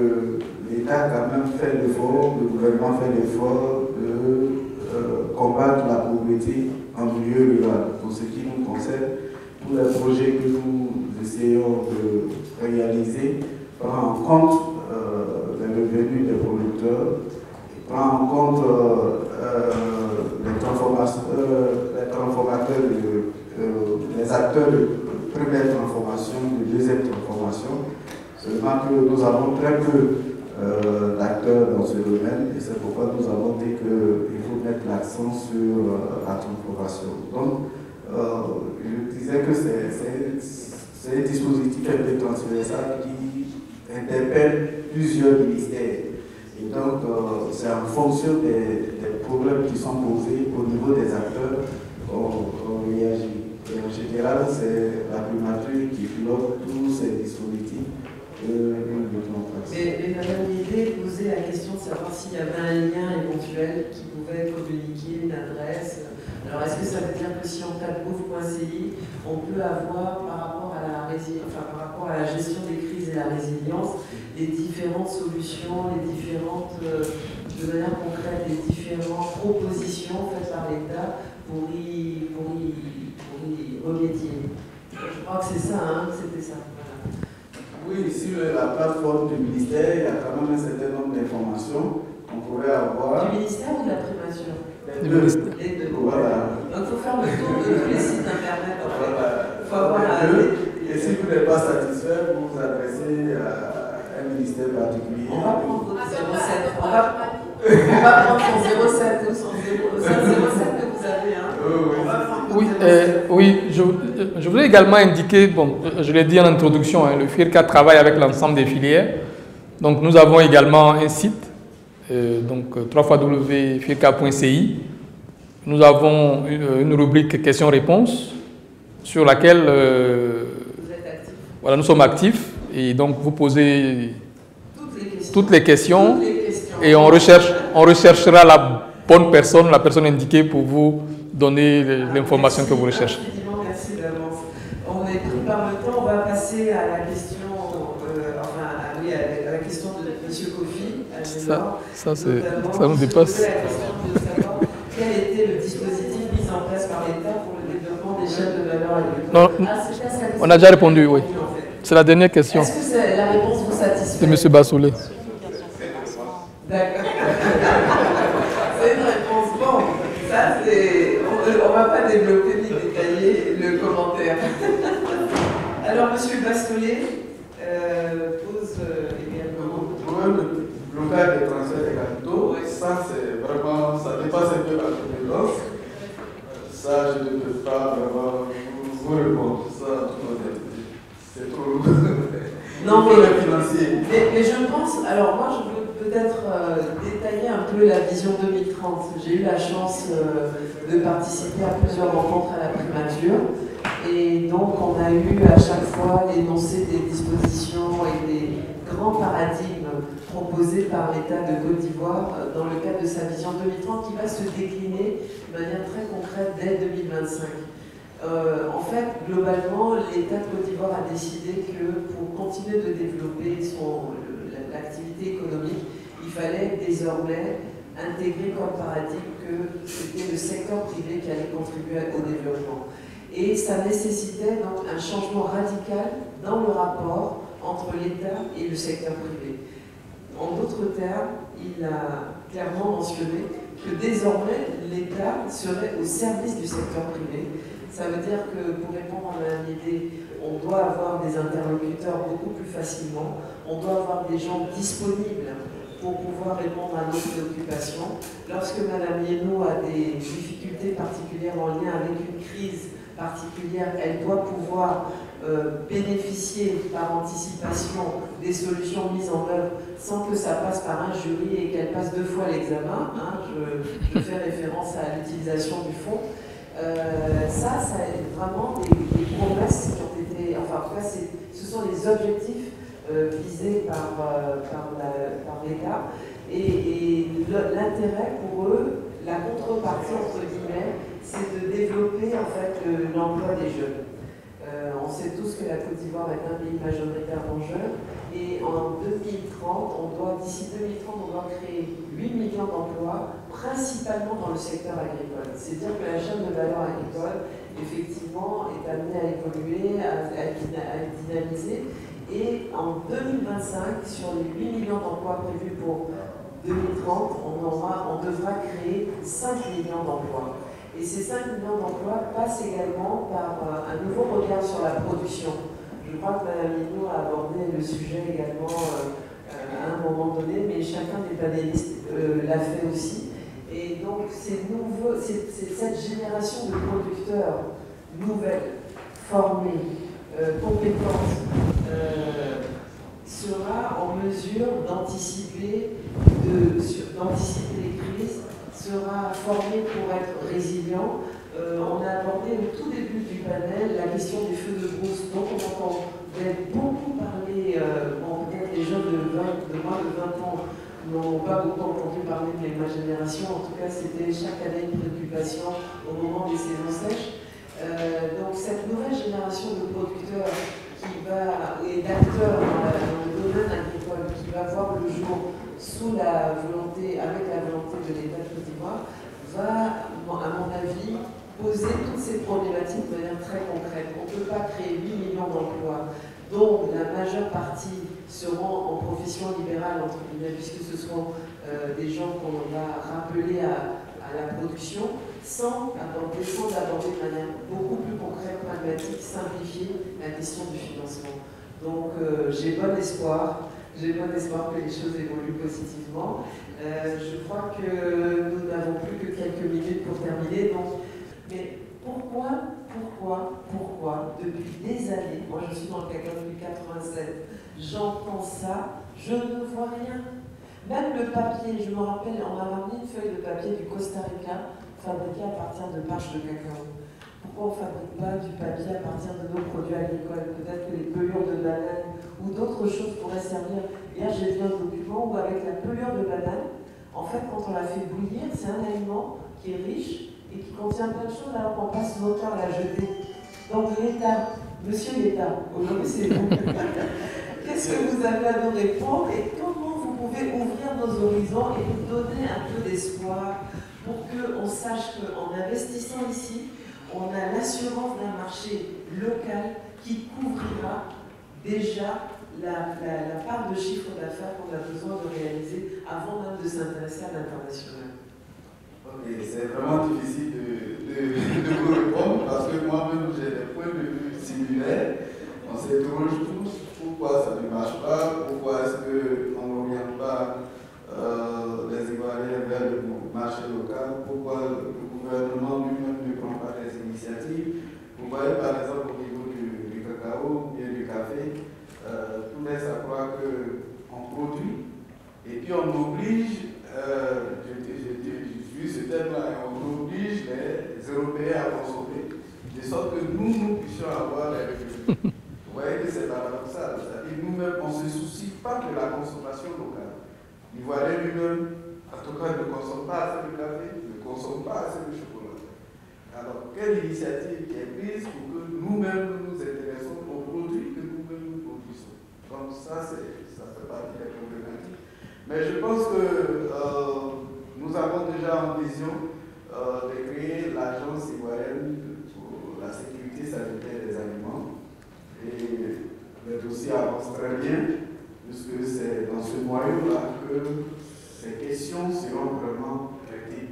l'État a quand même fait l'effort, le gouvernement fait l'effort de combattre la pauvreté en milieu rural. Pour ce qui nous concerne, tous les projets que nous essayons de réaliser prennent en compte les revenus des producteurs, prennent en compte les transformateurs, les acteurs de première transformation, de deuxième transformation, Seulement que nous avons très peu d'acteurs dans ce domaine et c'est pourquoi nous avons dit qu'il faut mettre l'accent sur la transformation. Donc, je disais que c'est un dispositif un peu transversal qui interpelle plusieurs ministères. Et donc, c'est en fonction des problèmes qui sont posés au niveau des acteurs qu'on réagit. Et en général, c'est la primature qui pilote tous ces dispositifs. Mais madame, l'idée posait la question de savoir s'il y avait un lien éventuel qui pouvait communiquer une adresse. Alors, est-ce que ça veut dire que si on tape gouv.ci, on peut avoir, par rapport à la gestion des crises et la résilience, les différentes solutions, les différentes, de manière concrète, les différentes propositions faites par l'État pour y remédier? Je crois que c'est ça, hein, c'était ça. Voilà. Oui, sur la plateforme du ministère, il y a quand même un certain nombre d'informations qu'on pourrait avoir. Du ministère ou de la primature? Les deux. Les deux. Voilà. Donc il faut faire le tour de tous les sites internet. Voilà. Faut avoir Et si vous n'êtes pas satisfait, vous vous adressez à un ministère particulier. On va prendre votre 07. On va prendre son 07 ou son 07 que vous avez. Hein. Oui, je voudrais également indiquer, bon, je l'ai dit en introduction, hein, le FIRCA travaille avec l'ensemble des filières. Donc nous avons également un site, donc www.firca.ci. Nous avons une rubrique questions-réponses sur laquelle voilà, nous sommes actifs et donc vous posez toutes les questions et on recherchera la bonne personne, la personne indiquée pour vous donner l'information que vous recherchez. Merci d'avance. On est pris par le temps, on va passer à la question, à la question de M. Kofi. Ça nous dépasse. La question de savoir quel était le dispositif mis en place par l'État pour le développement des chaînes de valeur agricole. Non, on a déjà répondu, oui. C'est la dernière question. Est-ce que la réponse vous satisfait? De M. Bassoulé. D'accord. C'est une réponse. Bon, ça c'est... On ne va pas développer ni détailler le commentaire. Alors, M. Bassoulé pose également... Le blocage des transferts des capitaux, ça c'est vraiment, ça dépasse un peu la compétence. Ça, je ne peux pas vraiment vous répondre. Ça, c'est trop lourd. Non, financier. Mais je pense, alors moi je veux peut-être détailler un peu la vision 2030. J'ai eu la chance de participer à plusieurs rencontres à la primature et donc on a eu à chaque fois l'énoncé des dispositions et des grands paradigmes proposés par l'État de Côte d'Ivoire dans le cadre de sa vision 2030 qui va se décliner de manière très concrète dès 2025. En fait, globalement, l'État de Côte d'Ivoire a décidé que pour continuer de développer l'activité économique, il fallait désormais intégrer comme paradigme que c'était le secteur privé qui allait contribuer au développement. Et ça nécessitait donc un changement radical dans le rapport entre l'État et le secteur privé. En d'autres termes, il a clairement mentionné que désormais l'État serait au service du secteur privé. Ça veut dire que pour répondre à Mme Lédé, on doit avoir des interlocuteurs beaucoup plus facilement, on doit avoir des gens disponibles pour pouvoir répondre à nos préoccupations. Lorsque Mme Yeno a des difficultés particulières en lien avec une crise particulière, elle doit pouvoir bénéficier par anticipation des solutions mises en œuvre sans que ça passe par un jury et qu'elle passe 2 fois l'examen. Hein, je fais référence à l'utilisation du fonds. Ça est vraiment des promesses qui ont été, enfin en tout cas ce sont les objectifs visés par l'État et l'intérêt pour eux, la contrepartie entre guillemets, c'est de développer en fait l'emploi des jeunes. On sait tous que la Côte d'Ivoire est un pays majoritairement jeune et en 2030, d'ici 2030, on doit créer 8 millions d'emplois, principalement dans le secteur agricole. C'est-à-dire que la chaîne de valeur agricole, effectivement, est amenée à évoluer, à être dynamisée. Et en 2025, sur les 8 millions d'emplois prévus pour 2030, on devra créer 5 millions d'emplois. Et ces 5 millions d'emplois passent également par un nouveau regard sur la production. Je Je crois que Mme Linou a abordé le sujet également à un moment donné, mais chacun des panélistes l'a fait aussi. Et donc, cette génération de producteurs nouvelles, formés, compétentes, sera en mesure d'anticiper les crises, sera formé pour être résilient. On a abordé au tout début du panel la question des feux de brousse, dont on entendait beaucoup parler, peut-être les jeunes de moins de 20 ans n'ont pas beaucoup entendu parler, mais ma génération, en tout cas, c'était chaque année une préoccupation au moment des saisons sèches. Donc cette nouvelle génération de producteurs et d'acteurs dans le domaine agricole qui va voir le jour avec la volonté de l'État de Côte d'Ivoire, va, à mon avis, poser toutes ces problématiques de manière très concrète. On ne peut pas créer 8 millions d'emplois, dont la majeure partie seront en profession libérale, entre guillemets, puisque ce seront des gens qu'on va rappeler à la production, sans aborder de manière beaucoup plus concrète, pragmatique, simplifiée la question du financement. Donc j'ai bon espoir que les choses évoluent positivement. Je crois que nous n'avons plus que quelques minutes pour terminer. Donc, mais pourquoi, depuis des années, moi je suis dans le CACA depuis 87, j'entends ça, je ne vois rien. Même le papier, je me rappelle, on m'a ramené une feuille de papier du Costa Rica fabriquée à partir de parches de cacao. Pourquoi on ne fabrique pas du papier à partir de nos produits agricoles? Peut-être que les pelures de banane ou d'autres choses pourraient servir. Hier, j'ai vu un document où avec la pelure de banane, en fait, quand on la fait bouillir, c'est un aliment qui est riche et qui contient plein de choses alors qu'on passe notre temps à la jeter. Donc l'État, monsieur l'État, aujourd'hui c'est vous. Qu'est-ce que vous avez à nous répondre et comment vous pouvez ouvrir nos horizons et nous donner un peu d'espoir pour qu'on sache qu'en investissant ici, on a l'assurance d'un marché local qui couvrira déjà la part de chiffre d'affaires qu'on a besoin de réaliser avant même de s'intéresser à l'international. Ok, c'est vraiment difficile de vous répondre parce que moi-même j'ai des points de vue similaires. On s'interroge tous pourquoi ça ne marche pas, pourquoi est-ce qu'on n'oriente pas les Ivoiriens vers le marché local, pourquoi le gouvernement lui-même ne prend pas des initiatives. Vous voyez par exemple au niveau du cacao, bien du café, tout laisse à croire qu'on produit et puis on oblige, j'ai vu ce thème-là, on oblige les Européens à consommer, de sorte que nous puissions avoir les revenus. Vous voyez que c'est paradoxal, c'est-à-dire nous-mêmes on ne se soucie pas de la consommation locale. L'Ivoirien lui-même, en tout cas, ne consomme pas assez de café, ne consomme pas assez de chocolat. Alors, quelle initiative est prise pour que nous-mêmes nous intéressons aux produits que nous-mêmes nous produisons? Donc ça fait partie des problématiques. Mais je pense que nous avons déjà en vision de créer l'agence ivoirienne pour la sécurité sanitaire des aliments. Et le dossier avance très bien, puisque c'est dans ce noyau-là que ces questions seront vraiment traitées.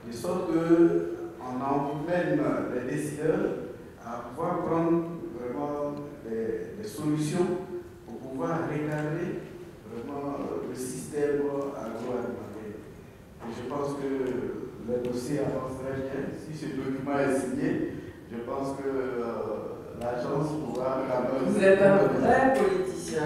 De sorte qu'on emmène les décideurs à pouvoir prendre vraiment des solutions pour pouvoir recadrer vraiment le système agroalimentaire. Et je pense que le dossier avance très bien. Si ce document est signé, je pense que l'agence pourra quand même... Vous êtes un vrai politicien,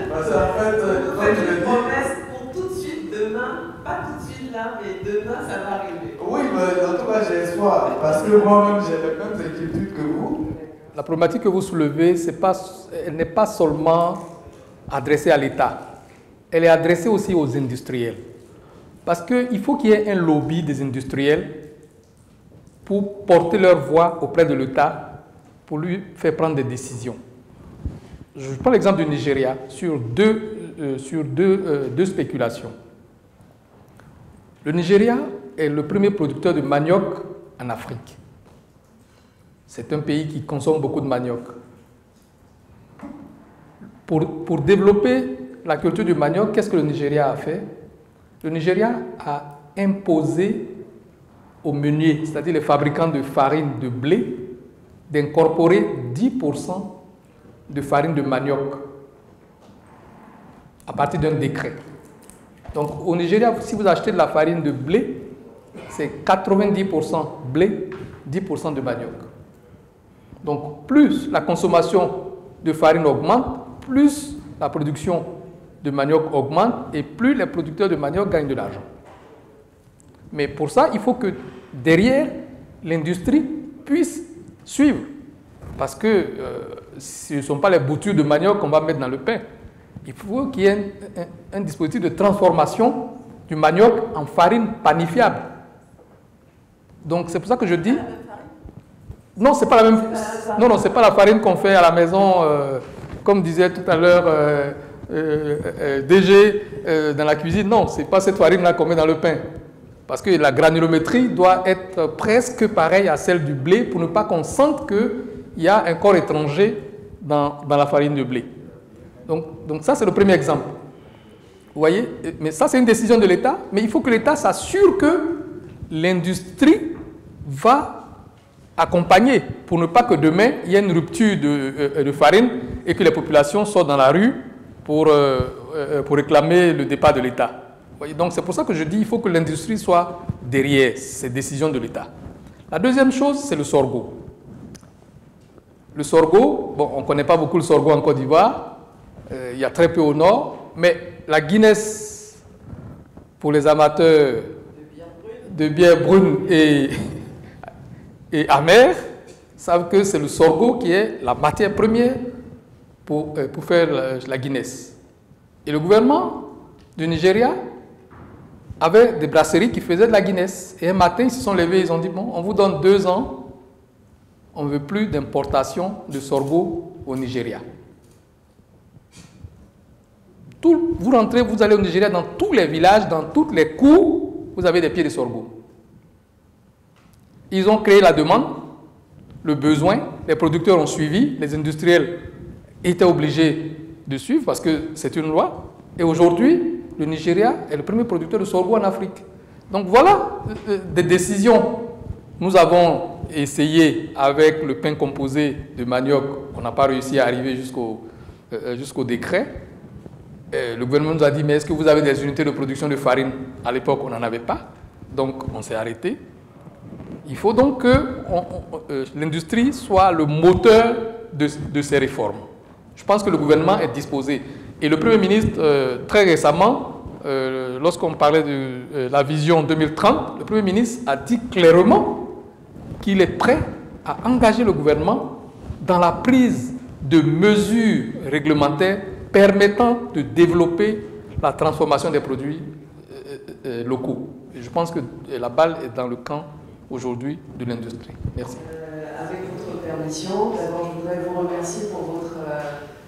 parce qu'en fait, vous faites une promesse pour tout de suite demain, pas tout de suite là, mais demain ça va arriver. Oui, mais en tout cas j'ai espoir, parce que moi-même j'ai les mêmes inquiétudes que vous. La problématique que vous soulevez, elle n'est pas seulement adressée à l'État, elle est adressée aussi aux industriels. Parce qu'il faut qu'il y ait un lobby des industriels pour porter leur voix auprès de l'État, pour lui faire prendre des décisions. Je prends l'exemple du Nigeria sur deux spéculations. Le Nigeria est le premier producteur de manioc en Afrique. C'est un pays qui consomme beaucoup de manioc. Pour développer la culture du manioc, qu'est-ce que le Nigeria a fait? Le Nigeria a imposé aux meuniers, c'est-à-dire les fabricants de farine de blé, d'incorporer 10% de farine de manioc à partir d'un décret. Donc au Nigeria, si vous achetez de la farine de blé, c'est 90% blé, 10% de manioc. Donc plus la consommation de farine augmente, plus la production de manioc augmente et plus les producteurs de manioc gagnent de l'argent. Mais pour ça, il faut que derrière, l'industrie puisse suivre. Parce que ce ne sont pas les boutures de manioc qu'on va mettre dans le pain. Il faut qu'il y ait un dispositif de transformation du manioc en farine panifiable. Donc c'est pour ça que je dis... Non, c'est pas la même... Non, c'est pas la farine qu'on fait à la maison, comme disait tout à l'heure DG dans la cuisine. Non, c'est pas cette farine-là qu'on met dans le pain. Parce que la granulométrie doit être presque pareille à celle du blé pour ne pas qu'on sente qu'il y a un corps étranger dans la farine de blé. Donc ça, c'est le premier exemple. Vous voyez? Mais ça, c'est une décision de l'État. Mais il faut que l'État s'assure que l'industrie va accompagner pour ne pas que demain, il y ait une rupture de farine et que les populations sortent dans la rue pour réclamer le départ de l'État. Donc c'est pour ça que je dis qu'il faut que l'industrie soit derrière ces décisions de l'État. La deuxième chose, c'est le sorgho. Le sorgho, bon, on ne connaît pas beaucoup le sorgho en Côte d'Ivoire, il y a très peu au nord, mais la Guinness, pour les amateurs de bière brune et amère, savent que c'est le sorgho qui est la matière première pour faire la Guinness. Et le gouvernement du Nigeria avait des brasseries qui faisaient de la Guinness. Et un matin, ils se sont levés, ils ont dit, bon, on vous donne 2 ans, on ne veut plus d'importation de sorgho au Nigeria. Vous rentrez, vous allez au Nigeria, dans tous les villages, dans toutes les cours, vous avez des pieds de sorgho. Ils ont créé la demande, le besoin, les producteurs ont suivi, les industriels étaient obligés de suivre parce que c'est une loi. Et aujourd'hui, le Nigeria est le premier producteur de sorgho en Afrique. Donc voilà des décisions. Nous avons essayé avec le pain composé de manioc, on n'a pas réussi à arriver jusqu'au décret. Le gouvernement nous a dit, mais est-ce que vous avez des unités de production de farine? À l'époque, on n'en avait pas, donc on s'est arrêté. Il faut donc que l'industrie soit le moteur de ces réformes. Je pense que le gouvernement est disposé. Et le Premier ministre, très récemment, lorsqu'on parlait de la vision 2030, le Premier ministre a dit clairement qu'il est prêt à engager le gouvernement dans la prise de mesures réglementaires permettant de développer la transformation des produits locaux. Et je pense que la balle est dans le camp aujourd'hui de l'industrie. Merci. Avec votre permission, d'abord je voudrais vous remercier pour votre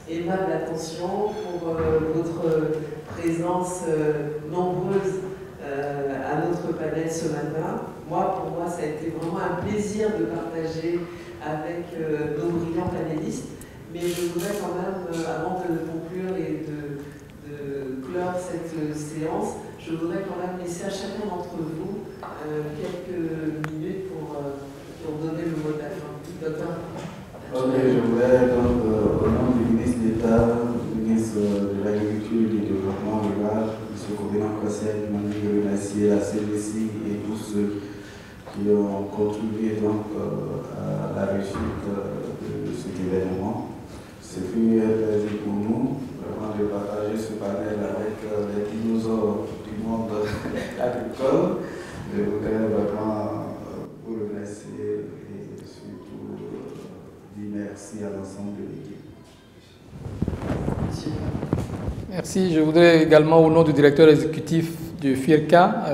aimable attention, pour votre présence nombreuse à notre panel ce matin. Pour moi, ça a été vraiment un plaisir de partager avec nos brillants panélistes. Mais je voudrais quand même, avant de conclure et de clore cette séance, je voudrais quand même laisser à chacun d'entre vous quelques minutes pour donner le mot de la fin. Docteur. Ok, je voudrais donc, au nom du ministre d'État, du ministre de l'Agriculture et du Développement rural, M. Covenant Kossel, remercier la CDC et tous ceux qui ont contribué donc, à la réussite de cet événement. Ce fut un plaisir pour nous vraiment de partager ce panel avec les dinosaures du monde agricole. Je voudrais vraiment vous remercier et surtout dire merci à l'ensemble de l'équipe. Merci. Je voudrais également, au nom du directeur exécutif du FIRCA,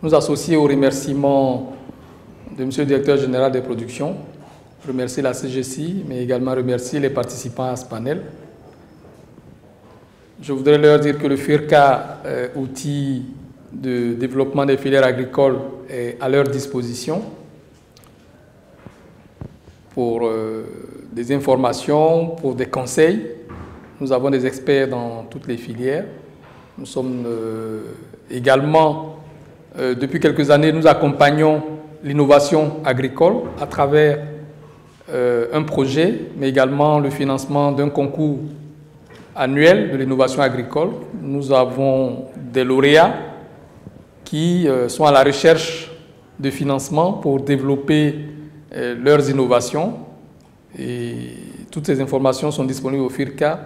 nous associer aux remerciements de M. le directeur général des productions, remercier la CGC, mais également remercier les participants à ce panel. Je voudrais leur dire que le FIRCA, outil de développement des filières agricoles, est à leur disposition pour des informations, pour des conseils. Nous avons des experts dans toutes les filières. Nous sommes également, depuis quelques années, nous accompagnons l'innovation agricole à travers un projet, mais également le financement d'un concours annuel de l'innovation agricole. Nous avons des lauréats qui sont à la recherche de financement pour développer leurs innovations. Et toutes ces informations sont disponibles au FIRCA.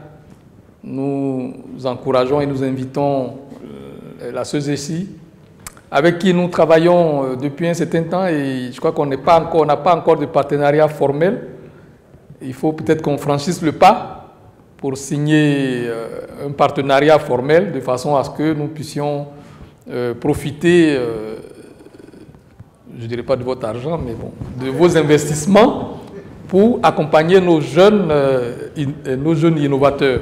Nous encourageons et nous invitons la CESECI, avec qui nous travaillons depuis un certain temps, et je crois qu'on n'a pas encore de partenariat formel. Il faut peut-être qu'on franchisse le pas pour signer un partenariat formel, de façon à ce que nous puissions profiter, je ne dirais pas de votre argent, mais bon, de vos investissements pour accompagner nos jeunes innovateurs.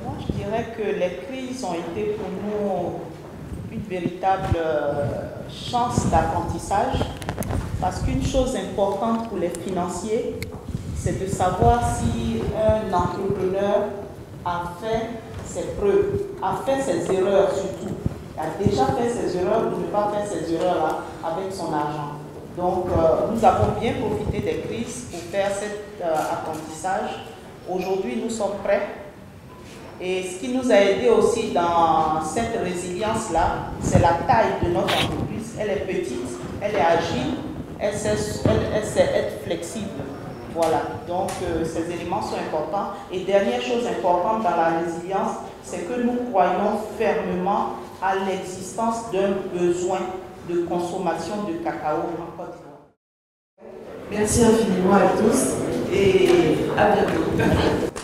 Moi, je dirais que les crises ont été pour nous une véritable chance d'apprentissage, parce qu'une chose importante pour les financiers, c'est de savoir si un entrepreneur a fait ses preuves, a fait ses erreurs surtout, a déjà fait ses erreurs ou ne pas faire ces erreurs-là avec son argent. Donc, nous avons bien profité des crises pour faire cet apprentissage. Aujourd'hui, nous sommes prêts. Et ce qui nous a aidé aussi dans cette résilience-là, c'est la taille de notre entreprise. Elle est petite, elle est agile, elle sait être flexible. Voilà, donc ces éléments sont importants. Et dernière chose importante dans la résilience, c'est que nous croyons fermement à l'existence d'un besoin de consommation de cacao en Côte d'Ivoire. Merci infiniment à tous et à bientôt.